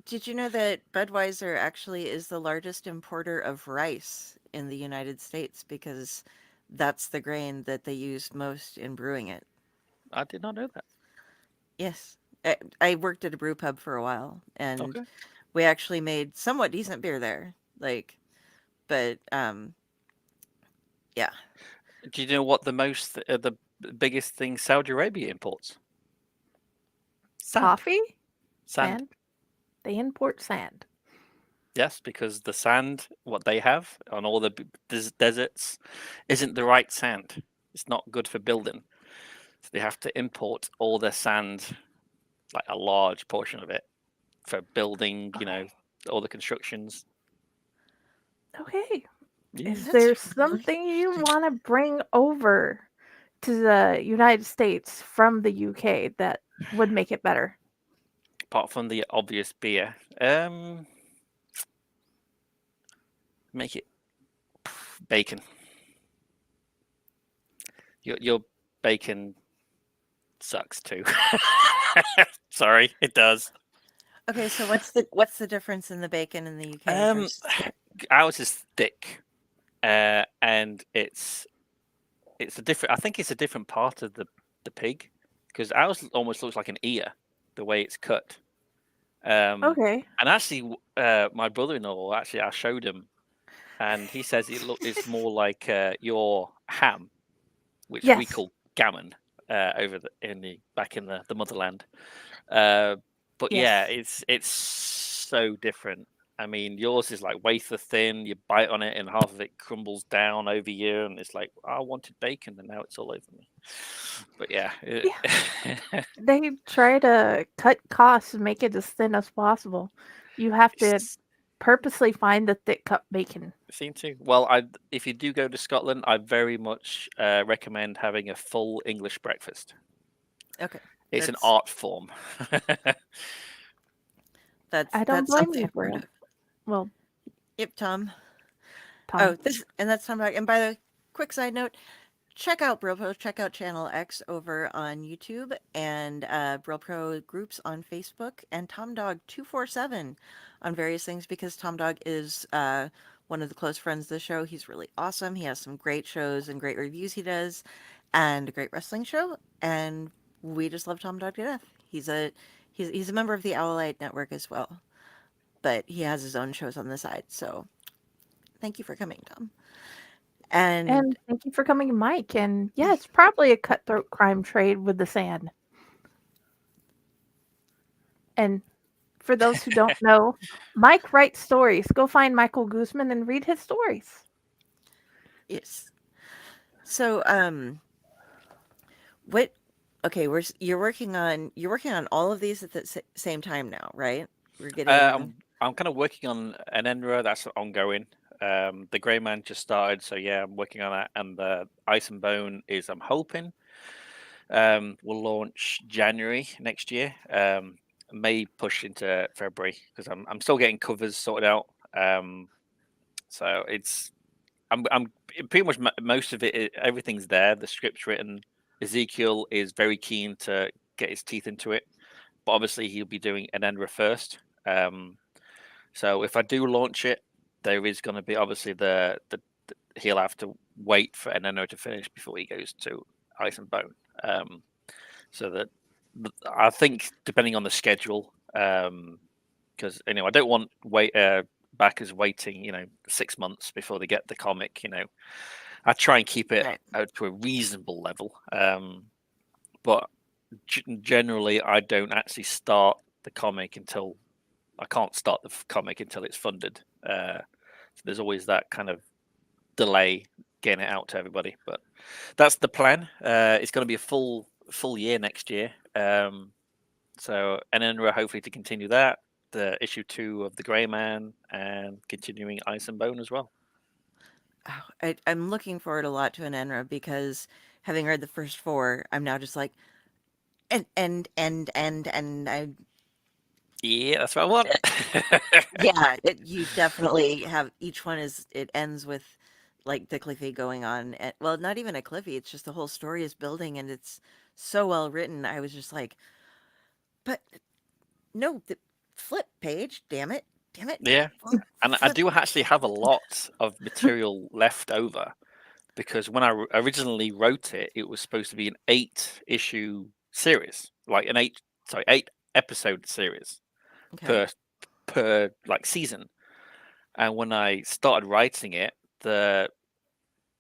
Did you know that Budweiser actually is the largest importer of rice in the United States because that's the grain that they use most in brewing it? I did not know that. Yes. I worked at a brew pub for a while and Okay. we actually made somewhat decent beer there. Like, but yeah. Do you know what the biggest thing Saudi Arabia imports? Sand. Coffee? Sand. Sand? They import sand. Yes, because the sand, what they have on all the deserts, isn't the right sand. It's not good for building. So they have to import all their sand, like a large portion of it, for building, Okay. all the constructions. Okay. Yeah. Is That's there really something you interesting. want to bring over to the United States from the UK that would make it better? Apart from the obvious beer, make it bacon. Your bacon sucks too. Sorry, it does. Okay, so what's the difference in the bacon in the UK Um, versus ours is thick, and it's a different. I think it's a different part of the pig because ours almost looks like an ear, the way it's cut. Okay. And actually, my brother-in-law actually I showed him, and he says it's more like your ham, which we Yes. call gammon over back in the motherland. Uh, but yeah, Yes. it's so different. I mean, yours is like wafer thin. You bite on it, and half of it crumbles down over you, and it's like, "Oh, I wanted bacon, and now it's all over me." But yeah, Yeah. They try to cut costs and make it as thin as possible. You have to it's purposely find the thick cut bacon. seem to. Well, if you do go to Scotland, I very much recommend having a full English breakfast. okay. It's an That's art form. that's I don't that's blame something you I've for heard it. of. Well, Yep, Tom. Tom. Oh, that's Tom Dog. And by the way, quick side note, check out BrillPro, check out Channel X over on YouTube and BrillPro groups on Facebook and Tom Dog 247 on various things because Tom Dog is one of the close friends of the show. He's really awesome. He has some great shows and great reviews he does, and a great wrestling show. And we just love Tom Dog to death. He's a member of the Owlite Network as well, but he has his own shows on the side. So thank you for coming, Tom. And And thank you for coming, Mike. And yeah, it's probably a cutthroat crime trade with the sand. And for those who don't know, Mike writes stories. Go find Michael Guzman and read his stories. yes. So what? Okay, you're working on all of these at the same time now, right? We're getting I'm kind of working on an ENENRA that's ongoing. The Grey Man just started, so yeah, I'm working on that. And the Ice and Bone is, I'm hoping, will launch January next year. May push into February because I'm still getting covers sorted out. So I'm pretty much most of it. Everything's there. The script's written. Ezekiel is very keen to get his teeth into it, but obviously he'll be doing an ENENRA first. So if I do launch it, there is going to be obviously he'll have to wait for ENENRA to finish before he goes to Ice and Bone. So that I think depending on the schedule, because I don't want backers waiting 6 months before they get the comic. I try and keep it right. to a reasonable level, but generally I don't actually start the comic until I can't start the comic until it's funded. So there's always that kind of delay getting it out to everybody, but that's the plan. It's going to be a full year next year. So ENENRA hopefully to continue that, the issue 2 of the Grey Man, and continuing Ice and Bone as well. Oh, I'm looking forward a lot to an ENRA because having read the first 4, I'm now just like, and I Yeah, that's what I want. yeah, you definitely have each one it ends with like the Cliffy going on. Well, not even a Cliffy, it's just the whole story is building and it's so well written. I was just like, but no, the flip page, damn it. Damn it. Yeah, and I Flip. do actually have a lot of material left over because when I originally wrote it, it was supposed to be an 8-issue series, like an 8-episode series Okay. per like season. And when I started writing it, the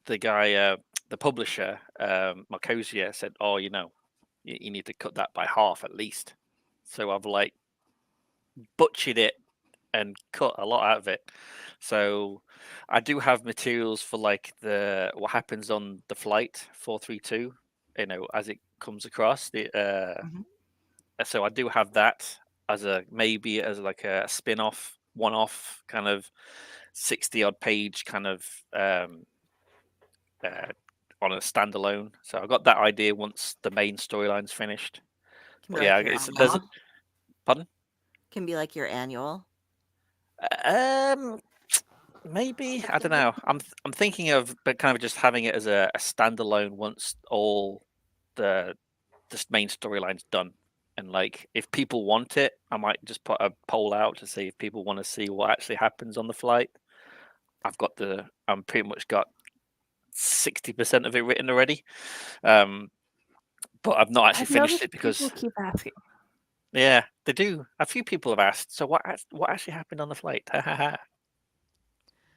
guy, the publisher, Marcosia, said, "Oh, you need to cut that by half at least." So I've like butchered it and cut a lot out of it. So I do have materials for like what happens on the flight 432, as it comes across. Mhm. So I do have that as maybe as like a spin-off, one-off kind of 60-odd page kind of uh, on a standalone. So I got that idea once the main storyline's finished. Can be But yeah, like your there's annual. pardon. Can be like your annual. Um, Maybe I don't know. I'm thinking of, but kind of just having it as a standalone once all the main storyline's done. And like, if people want it, I might just put a poll out to see if people want to see what actually happens on the flight. I'm pretty much got 60% of it written already. But I've not actually I've finished noticed it people because keep asking. yeah, they do. A few people have asked. So what actually happened on the flight?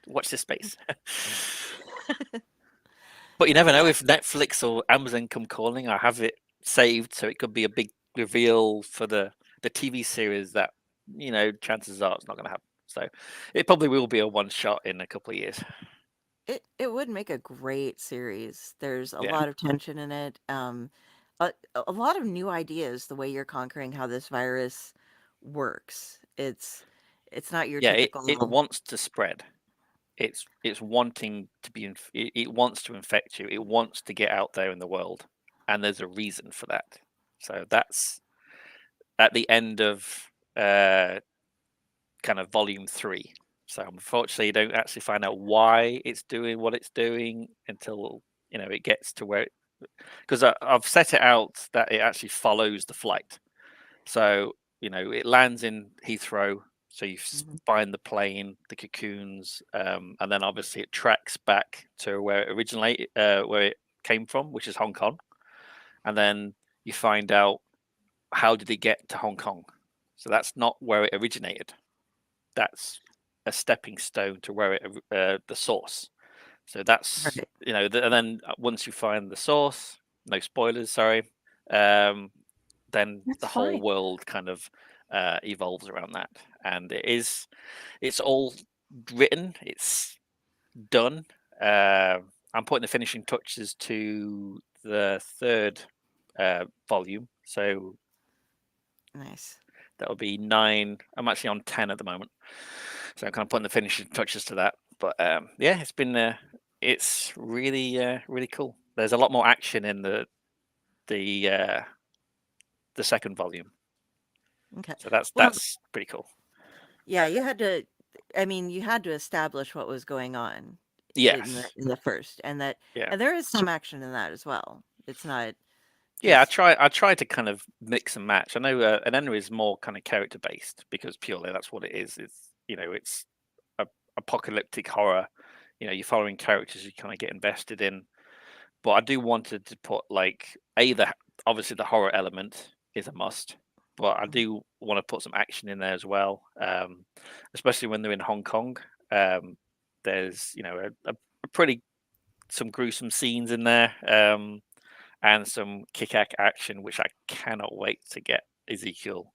Watch this space. But you never know Yeah. if Netflix or Amazon come calling. I have it saved, so it could be a big reveal for the TV series that chances are it's not going to happen. So it probably will be a one shot in a couple of years. It would make a great series. There's a Yeah, lot of tension in it. A lot of new ideas the way you're conquering how this virus works. It's not your yeah. It typical. wants to spread. It's wanting to be. It wants to infect you. It wants to get out there in the world, and there's a reason for that. So that's at the end of kind of volume 3. So unfortunately, you don't actually find out why it's doing what it's doing until it gets to where. Because I've set it out that it actually follows the flight. So it lands in Heathrow. So you Mhm. find the plane, the cocoons, and then obviously it tracks back to where it originated, where it came from, which is Hong Kong. And then you find out how did it get to Hong Kong. So that's not where it originated. That's a stepping stone to where the source. So that's Right. and then once you find the source, no spoilers, sorry. Um, then That's the whole fine. world kind of evolves around that, and it's all written, it's done. I'm putting the finishing touches to the third volume, so Nice. that'll be 9. I'm actually on 10 at the moment, so I'm kind of putting the finishing touches to that. But yeah, it's really really cool. There's a lot more action in the uh, the second volume, Okay. so that's Well, pretty cool. yeah, you had to. I mean, you had to establish what was going on Yes, in the first, yeah. and there is some action in that as well. It's not Yeah, just I try to kind of mix and match. I know Enenra is more kind of character based because purely that's what it is. It's a apocalyptic horror. You're following characters you kind of get invested in. But I do wanted to put like obviously the horror element is a must, but I Mhm. do want to put some action in there as well. Especially when they're in Hong Kong. There's a pretty some gruesome scenes in there. And some kick-ass action, which I cannot wait to get Ezekiel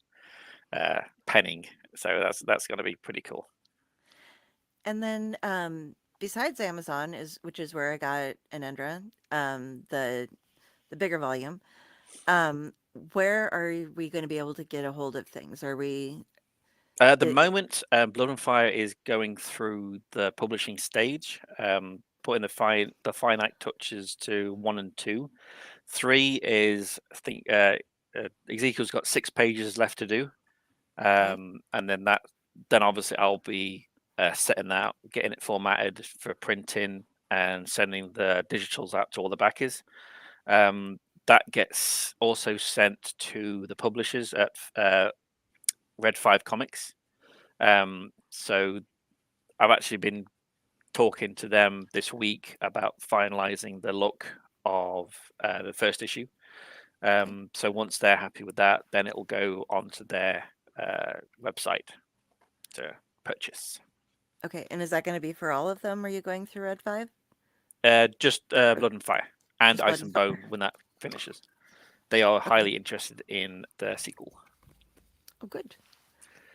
penning. So that's going to be pretty cool. And then besides Amazon is which is where I got Enendra, the bigger volume. Um, where are we going to be able to get a hold of things? Are we? At the It, moment, Blood and Fire is going through the publishing stage, putting the finite touches to 1 and 2. 3 is, I think, Ezekiel's got 6 pages left to do, okay. and then obviously I'll be setting that, getting it formatted for printing, and sending the digitals out to all the backers. That gets also sent to the publishers at Red 5 Comics. So I've actually been talking to them this week about finalizing the look of the first issue. Okay. So once they're happy with that, then it'll go onto their website to purchase. Okay. And is that going to be for all of them? Are you going through Red 5? Just Or Blood and Fire and just Blood Ice and and Fire? Bone when that finishes. They are Okay. highly interested in the sequel Oh, good.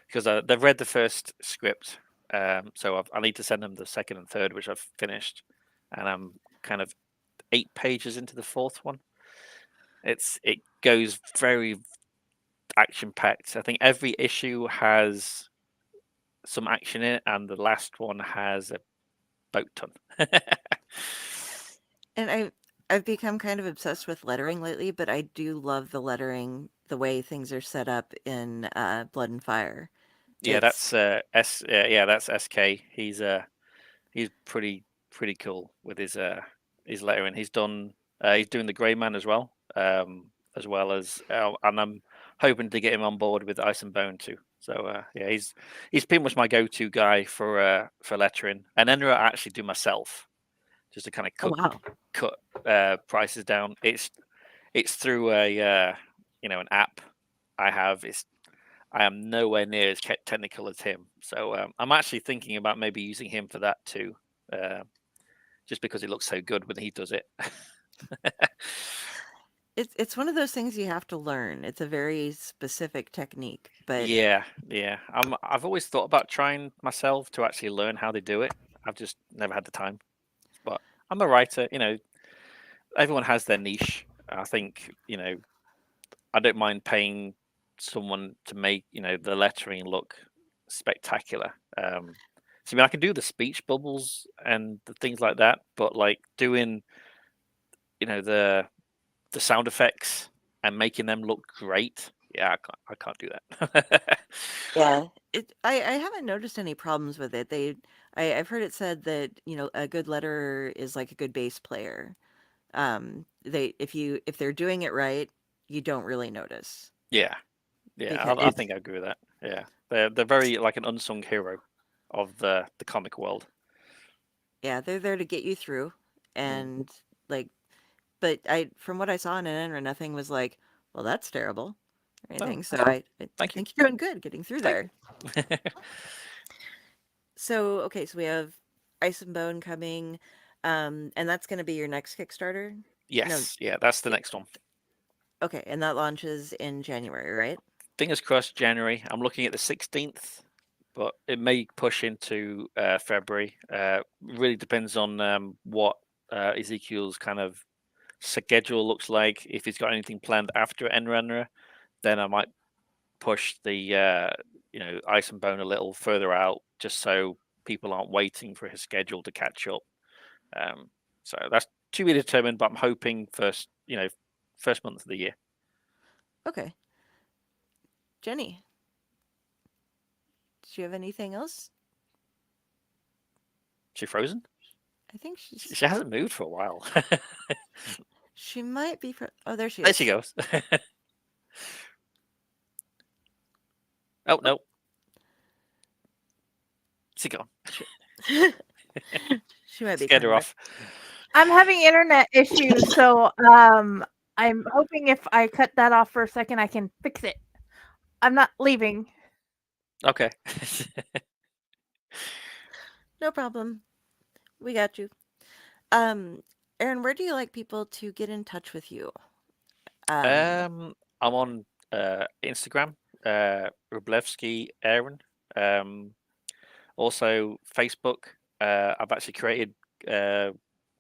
because they've read the first script. So I need to send them the second and third, which I've finished, and I'm kind of 8 pages into the fourth one. It goes very action packed. I think every issue has some action in it, and the last one has a boat ton. And I've become kind of obsessed with lettering lately, but I do love the lettering, the way things are set up in Blood and Fire. Yeah, It's that's yeah, that's SK. He's pretty cool with his lettering. He's doing the Grey Man as well as and I'm hoping to get him on board with Ice and Bone too. So yeah, he's pretty much my go-to guy for lettering. And then I actually do myself just to kind of oh wow. cut prices down. It's through a an app I have. I am nowhere near as technical as him, so I'm actually thinking about maybe using him for that too, uh, just because it looks so good when he does it. It's one of those things you have to learn. It's a very specific technique, but Yeah, yeah. I've always thought about trying myself to actually learn how they do it. I've just never had the time. But I'm a writer. Everyone has their niche. I think I don't mind paying someone to make the lettering look spectacular. So I mean, I can do the speech bubbles and the things like that, but like doing the sound effects and making them look great, yeah, I can't do that. yeah, I haven't noticed any problems with it. I've heard it said that, a good letterer is like a good bass player. If they're doing it right, you don't really notice. Yeah, yeah, Because I think I agree with that. Yeah, they're very like an unsung hero of the comic world. Yeah, they're there to get you through, Mm. and like, but I from what I saw in ENENRA, nothing was like, well, that's terrible or Oh, anything. So I thank you. think you're doing good getting through Thank there. So okay, so we have Ice and Bone coming, and that's going to be your next Kickstarter. No, Yes, yeah, that's the yeah, next one. okay, and that launches in January, right? Fingers crossed, January. I'm looking at the 16th, but it may push into February. Really depends on what Ezekiel's kind of schedule looks like. If he's got anything planned after ENENRA, then I might push the Ice and Bone a little further out, just so people aren't waiting for his schedule to catch up. Um, so that's to be determined, but I'm hoping first month of the year. Okay, Jenny, do you have anything else? She frozen? I think she's She hasn't moved for a while. she might be. Oh, there she There she is. goes. Oh no, she gone. She, she might be Scared her coming back. off. I'm having internet issues, so I'm hoping if I cut that off for a second, I can fix it. I'm not leaving. Okay. No problem. We got you. Um, Aaron, where do you like people to get in touch with you? Um, I'm on Instagram, Wroblewski Aaron. Um, Also Facebook. I've actually created uh,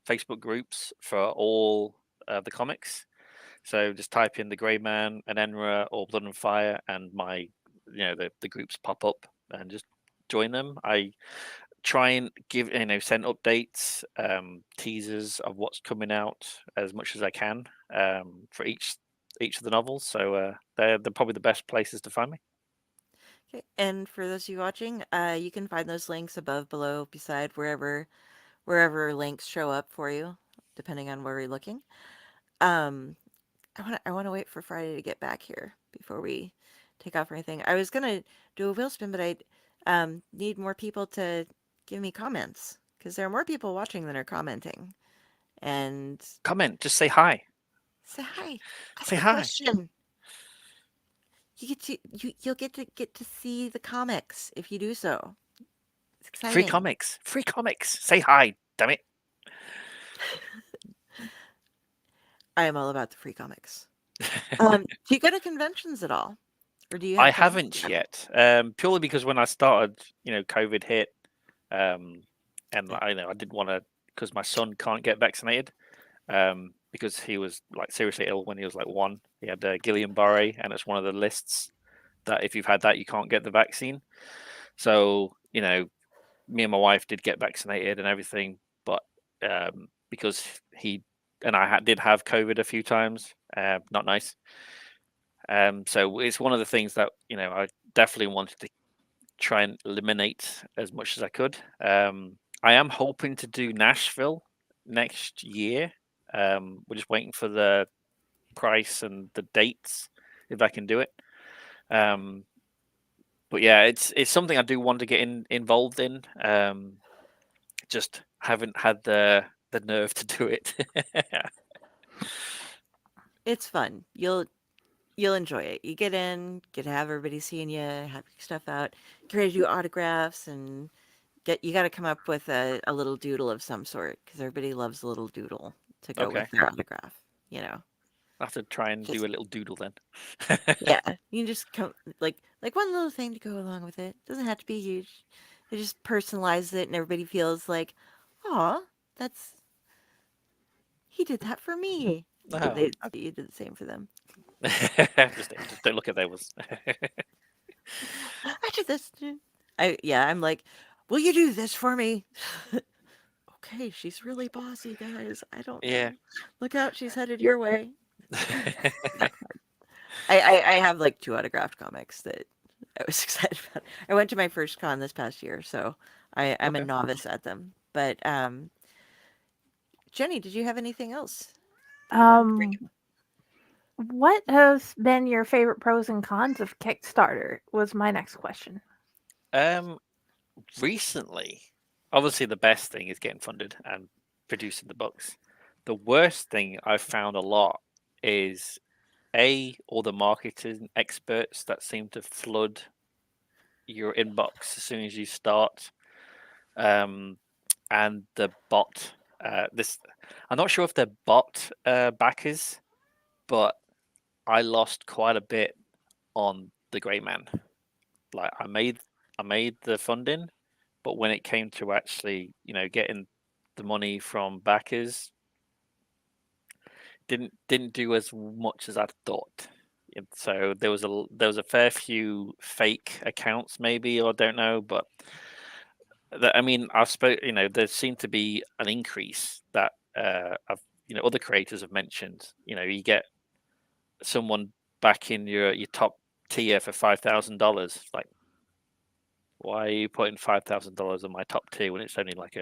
Facebook groups for all the comics. So just type in the Grey Man, ENENRA, or Blood and Fire, and the groups pop up, and just join them. I try and send updates, teasers of what's coming out as much as I can for each of the novels. So they're probably the best places to find me. okay. And for those of you watching, you can find those links above, below, beside wherever links show up for you, depending on where you're looking. Um, I want to wait for Friday to get back here before we take off or anything. I was gonna do a wheel spin, but I need more people to give me comments because there are more people watching than are commenting. And Comment, just say hi. say hi, ask Say a hi. question. You'll get to see the comics if you do so. It's Free exciting. comics. Free comics. Say hi. Damn it. I am all about the free comics. Do you go to conventions at all, or do you I have plans haven't to? yet. Purely because when I started, COVID hit, um, and Yeah. I didn't want to because my son can't get vaccinated because he was like seriously ill when he was like 1. He had Guillain-Barré, and it's one of the lists that if you've had that, you can't get the vaccine. So me and my wife did get vaccinated and everything, but because he and I did have COVID a few times, not nice. So it's one of the things that I definitely wanted to try and eliminate as much as I could. I am hoping to do Nashville next year. We're just waiting for the price and the dates if I can do it. But yeah, it's something I do want to get involved in. Just haven't had the nerve to do it. It's fun. You'll enjoy it. You get to have everybody seeing you, have your stuff out, get ready to do autographs, and you got to come up with a little doodle of some sort because everybody loves a little doodle to go Okay, with their autograph. You know, I have to try and do just a little doodle then. yeah, you just come like one little thing to go along with it. Doesn't have to be huge. They just personalize it, and everybody feels like, "Aw, that's he did that for me." And Oh, they you did the same for them. just don't look at those. I did this. I'm like, will you do this for me? Okay, she's really bossy, guys. I don't Yeah. know. Look out, she's headed your way. I have like 2 autographed comics that I was excited about. I went to my first con this past year, so I'm a Okay. novice at them. But Jenny, did you have anything else that you wanted to bring Um, up? What has been your favorite pros and cons of Kickstarter? Was my next question. Um, Recently, obviously the best thing is getting funded and producing the books. The worst thing I've found a lot is all the marketing experts that seem to flood your inbox as soon as you start, um, and the bot. This I'm not sure if they're bot backers, but I lost quite a bit on the Grey Man. Like I made the funding, but when it came to actually, getting the money from backers, didn't do as much as I'd thought. So there was a fair few fake accounts, maybe, or I don't know, but I mean, I've spoke. There seemed to be an increase that other creators have mentioned. You get someone back in your top tier for $5,000. Like, why are you putting $5,000 on my top tier when it's only like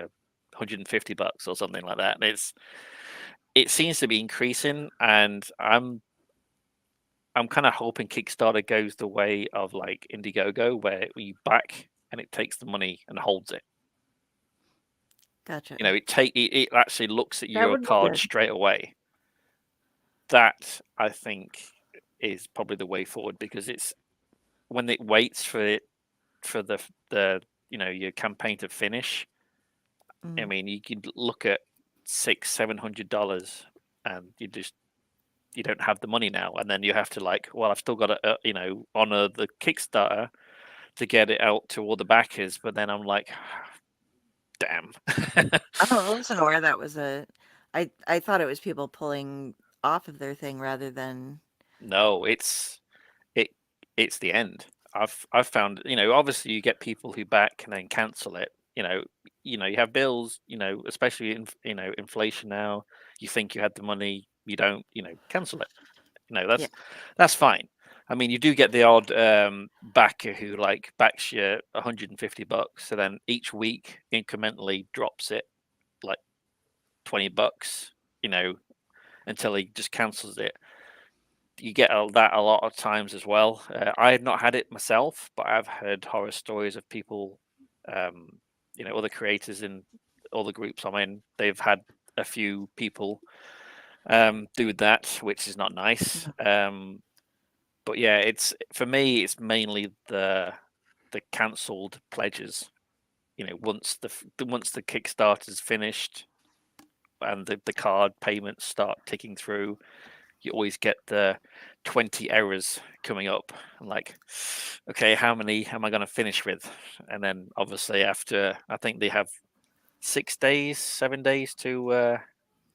$150 or something like that? And it seems to be increasing, and I'm kind of hoping Kickstarter goes the way of like Indiegogo, where you back and it takes the money and holds it. Gotcha. It actually looks at That your would be card good. straight away. That, I think, is probably the way forward, because it's when it waits for the your campaign to finish. I Mm. mean, you could look at $600-700, and you don't have the money now, and then you have to, like, well, I've still got to honor the Kickstarter to get it out to all the backers, but then I'm like, damn. Oh, I wasn't aware that was I thought it was people pulling off of their thing rather than. No, it it's the end. I've found, obviously you get people who back and then cancel it. You have bills, especially in inflation now. You think you had the money, you don't, cancel it. Yeah. That's fine. I mean, you do get the odd backer who like backs you $150, so then each week incrementally drops it like $20, until he just cancels it. You get that a lot of times as well. I have not had it myself, but I've heard horror stories of people, um, other creators in all the groups I'm in. They've had a few people do that, which is not nice. But yeah, it's for me, it's mainly the cancelled pledges. Once the Kickstarter's finished and the card payments start ticking through, you always get the 20 errors coming up. I'm like, okay, how many am I going to finish with? And then obviously after, I think they have 6 days, 7 days to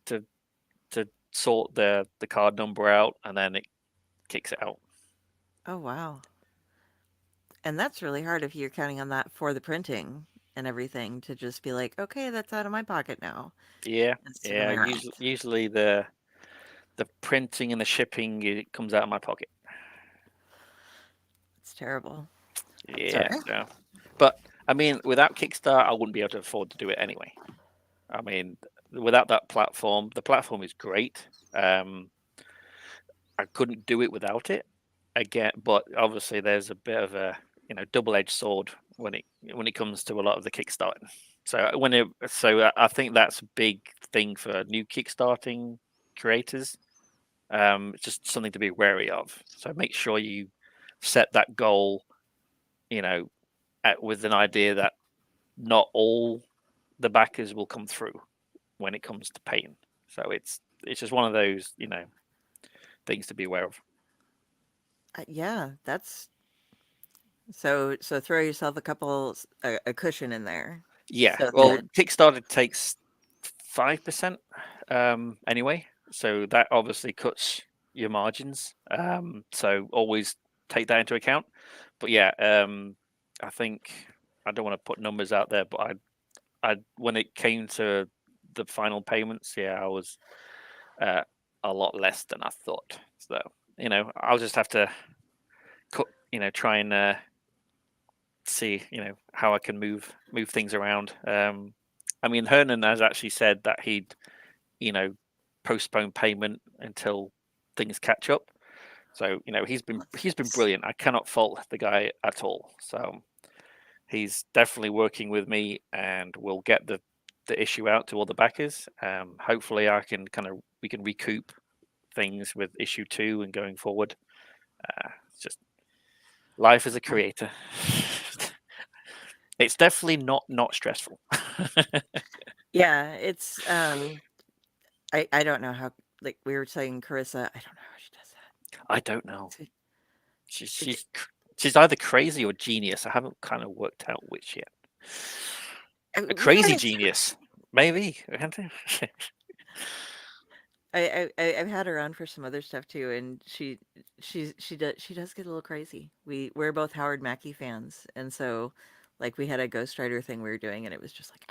to sort the card number out, and then it kicks it out. Oh, wow. And that's really hard if you're counting on that for the printing and everything to just be like, okay, that's out of my pocket now Yeah, instead of yeah. my Usually the printing and the shipping, it comes out of my pocket. It's terrible. Yeah. Sorry. So, but I mean, without Kickstarter, I wouldn't be able to afford to do it anyway. I mean, without that platform, the platform is great. I couldn't do it without it again, but obviously there's a bit of a double-edged sword when it comes to a lot of the kickstarting. I think that's a big thing for new kickstarting creators. It's just something to be wary of. So make sure you set that goal, with an idea that not all the backers will come through when it comes to paying. So it's just one of those, things to be aware of. Yeah, that's so throw yourself a cushion in there. Yeah, So well, that Kickstarter takes 5%, anyway, so that obviously cuts your margins. So always take that into account. But yeah, I think I don't want to put numbers out there, but I when it came to the final payments, yeah, I was uh, a lot less than I thought. So I'll just have to cut, try and see how I can move things around. I mean, Hernan has actually said that he'd you know postpone payment until things catch up. So he's been brilliant. I cannot fault the guy at all. So he's definitely working with me, and we'll get the issue out to all the backers. Hopefully, we can recoup things with issue 2 and going forward. It's just life as a creator. It's definitely not stressful. Yeah, it's I don't know how, like we were saying, Carissa, I don't know how she does that. I don't know. It- She's it- she's she's either crazy or genius. I haven't kind of worked out which yet. A we crazy gotta genius, maybe. I've had her on for some other stuff too, and she does get a little crazy. We're both Howard Mackie fans, and so like we had a Ghost Rider thing we were doing, and it was just like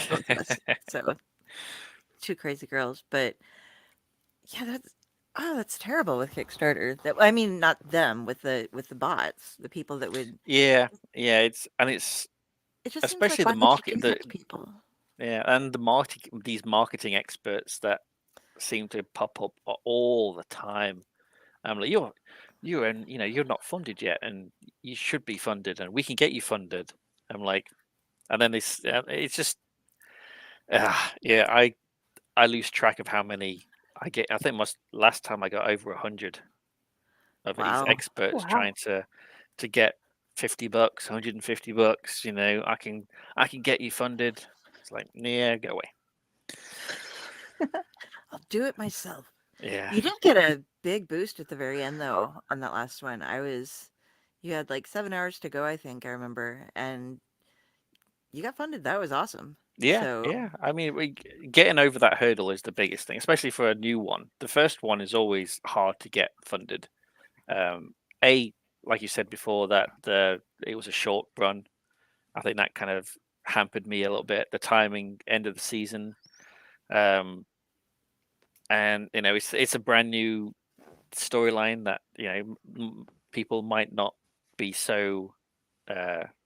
both of us. So two crazy girls, but yeah, that's terrible with Kickstarter. That I mean, not them with the bots, the people that would. Yeah, it's It just seems like especially why the would you market do that to people? and these marketing experts that seem to pop up all the time. I'm like, you're not funded yet, and you should be funded, and we can get you funded. I'm like, and then it's just, yeah, I lose track of how many I get. I think last time I got over 100 of these Wow. experts Wow. trying to get $50, $150. I can get you funded. It's like, yeah, go away. I'll do it myself. Yeah, You did get a big boost at the very end, though, on that last one. You had like 7 hours to go, I think I remember, and you got funded. That was awesome. So, yeah. I mean, getting over that hurdle is the biggest thing, especially for a new one. The first one is always hard to get funded. Um, like you said before, that it was a short run. I think that kind of hampered me a little bit. The timing, end of the season, and it's a brand new storyline that people might not be so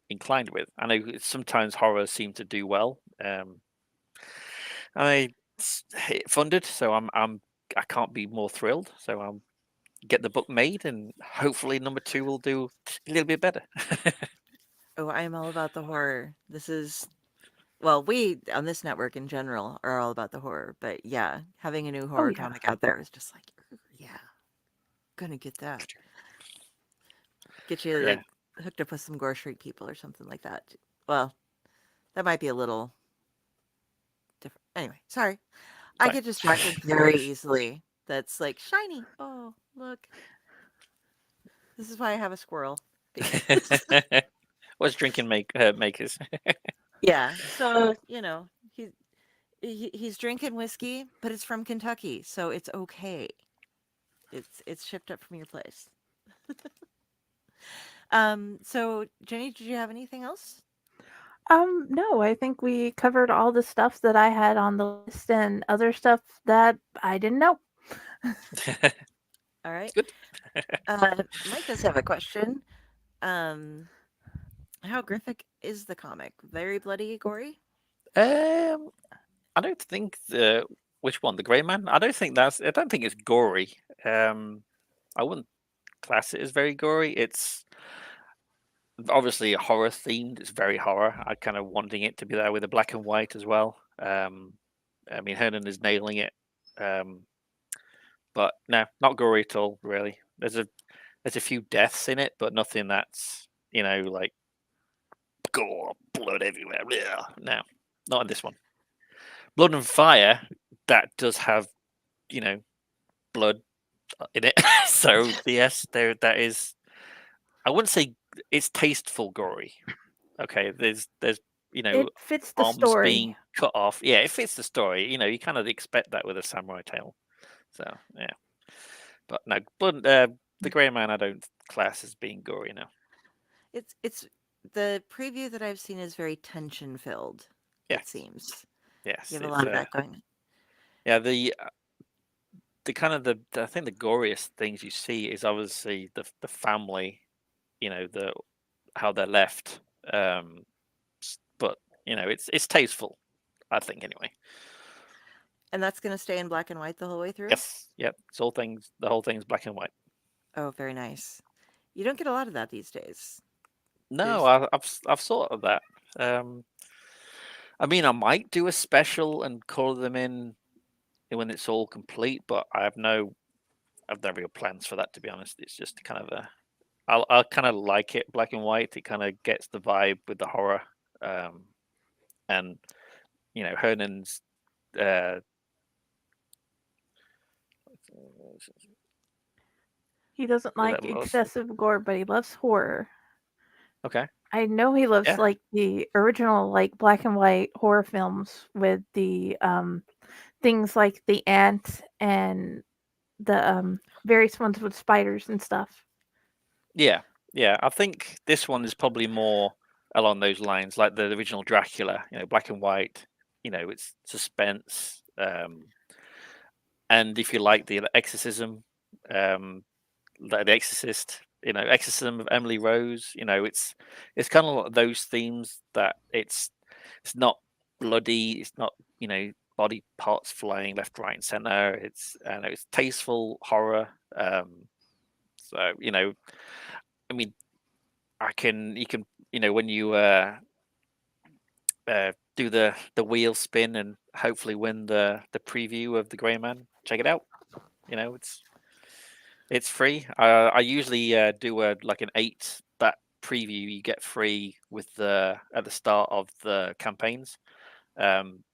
inclined with. I know sometimes horrors seem to do well. I hit funded, so I can't be more thrilled. So I'm get the book made, and hopefully number 2 will do a little bit better. oh, I am all about the horror. Well, we on this network in general are all about the horror, but yeah, having a new Oh horror yeah. comic out there is just like, yeah, gonna get that. Get you Yeah, like hooked up with some Gore Street people or something like that. Well, that might be a little different. Anyway, sorry. I fine. get distracted very easily. That's like shiny. Oh, look. This is why I have a squirrel. What's drinking makers? Yeah. So, he's drinking whiskey, but it's from Kentucky, so it's okay. It's shipped up from your place. So Jenny, did you have anything else? No, I think we covered all the stuff that I had on the list and other stuff that I didn't know. All right. Good. Mike does have a question. Um, how graphic is the comic? Very bloody, gory? Um, I don't think which one, the Grey Man. I don't think I don't think it's gory. I wouldn't class it as very gory. It's obviously horror themed. It's very horror. I kind of wanting it to be there with the black and white as well. I mean, Hernan is nailing it. Um, but no, not gory at all. Really, there's a few deaths in it, but nothing that's like gore, blood everywhere. Yeah, no, not in this one. Blood and Fire, that does have blood in it. So yes, that is. I wouldn't say it's tasteful gory. Okay, there's It fits the arms story. being cut off. Yeah, it fits the story. You kind of expect that with a samurai tale. So yeah, but no, the Grey Man I don't class as being gory. No. It's the preview that I've seen is very tension filled, it Yes, seems. You yes, have a it's lot of that going on. yeah the kind of I think the goriest things you see is obviously the family, the how they're left. But it's tasteful, I think anyway. And that's going to stay in black and white the whole way through? Yes, yep. It's all things. The whole thing's black and white. Oh, very nice. You don't get a lot of that these days. No, There's I've thought of that. I mean, I might do a special and call them in when it's all complete, but I've no real plans for that, to be honest. It's just kind of I kind of like it black and white. It kind of gets the vibe with the horror, and Hernan's. Uh, He doesn't like excessive gore, but he loves horror. Okay. I know he loves Yeah. like the original like black and white horror films with the things like the ant and the various ones with spiders and stuff. Yeah, yeah. I think this one is probably more along those lines, like the original Dracula. Black and white. It's suspense. And if you like the exorcism, the Exorcist, Exorcism of Emily Rose. It's kind of like those themes that it's not bloody. It's not body parts flying left, right, and center. It's tasteful horror. So I mean, you can when you do the wheel spin and hopefully win the preview of the Grey Man. Check it out. It's free. I usually do like an 8 that preview you get free with at the start of the campaigns.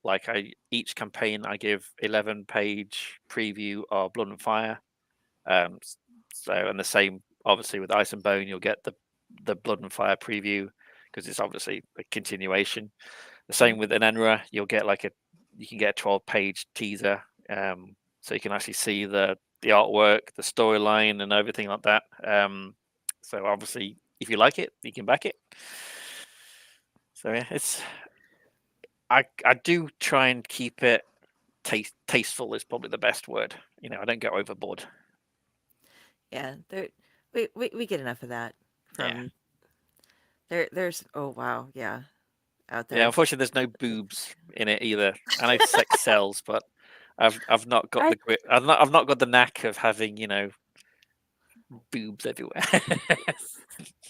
Like each campaign I give 11-page preview of Blood and Fire. And the same obviously with Ice and Bone, you'll get the Blood and Fire preview because it's obviously a continuation. The same with ENENRA, you can get a 12-page teaser, so you can actually see the artwork, the storyline, and everything like that. So obviously, if you like it, you can back it. So yeah, I do try and keep it tasteful is probably the best word. I don't go overboard. Yeah, we get enough of that from there's oh wow, yeah. Out there. Yeah, unfortunately there's no boobs in it either. I know sex sells, but I've not got the grip. I've not got the knack of having, boobs everywhere.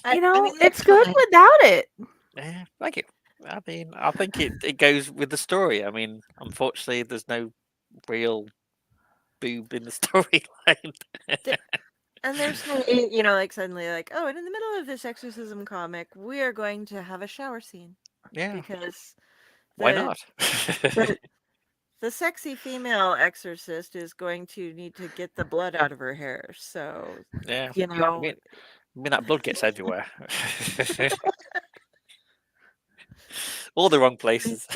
It's good without it. Yeah, thank you. I mean, I think it goes with the story. I mean, unfortunately, there's no real boob in the storyline. And there's no, like suddenly like, oh, and in the middle of this exorcism comic, we are going to have a shower scene. Yeah. Because why not? The sexy female exorcist is going to need to get the blood out of her hair. So, yeah, I mean that blood gets everywhere. All the wrong places.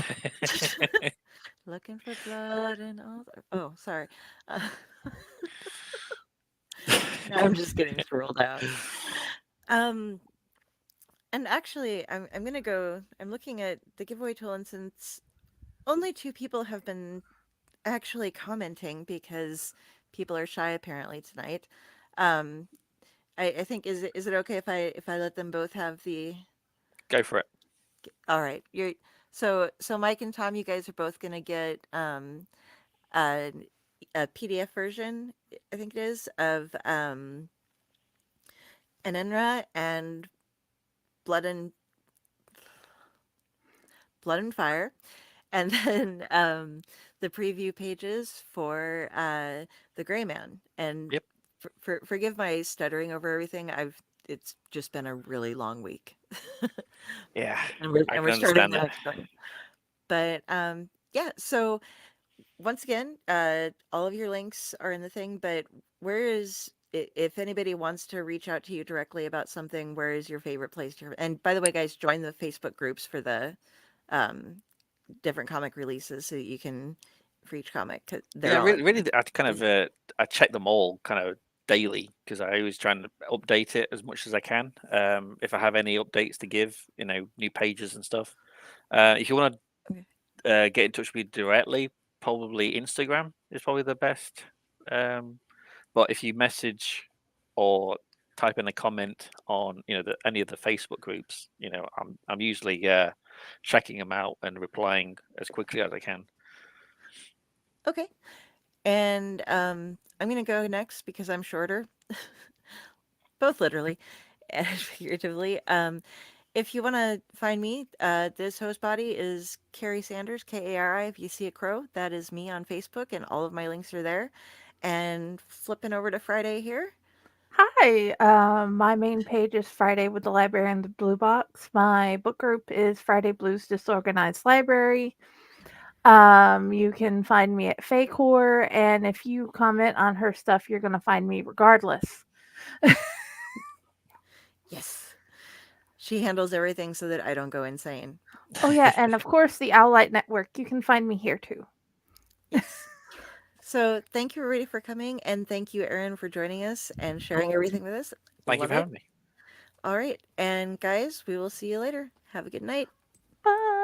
Looking for blood and all. Oh, sorry. I'm just getting thrilled out. And actually, I'm gonna go. I'm looking at the giveaway tool, and since only 2 people have been actually commenting because people are shy apparently tonight. I think is it okay if I let them both have the Go for it. All right. So Mike and Tom, you guys are both gonna get a PDF version, I think it is, of ENENRA and Blood and Fire, and then the preview pages for the Gray Man. And Yep. Forgive my stuttering over everything. It's just been a really long week. Yeah, and we're starting the that. next one. But yeah, so once again, all of your links are in the thing, but where is if anybody wants to reach out to you directly about something, where is your favorite place to? And by the way, guys, join the Facebook groups for the different comic releases so that you can for each comic. Really, I kind of I check them all kind of daily because I always try and update it as much as I can. If I have any updates to give, new pages and stuff. If you want to get in touch with me directly, probably Instagram is probably the best. But if you message or type in a comment on any of the Facebook groups, I'm usually checking them out and replying as quickly as I can. Okay. And I'm going to go next because I'm shorter, both literally and figuratively. If you want to find me, this host body is Carrie Sanders, Kari. If you see a crow, that is me on Facebook, and all of my links are there. And flipping over to Friday here. Hi, my main page is Friday with the Library and the Blue Box. My book group is Friday Blues Disorganized Library. You can find me at Fakehor, and if you comment on her stuff, you're going to find me regardless. Yes. She handles everything so that I don't go insane. Oh, yeah, and of course, the Owlite Network. You can find me here too. Yes. So thank you, everybody, for coming. And thank you, Aaron, for joining us and sharing everything with us. Thank you Love for it. having me. All right. And guys, we will see you later. Have a good night. Bye.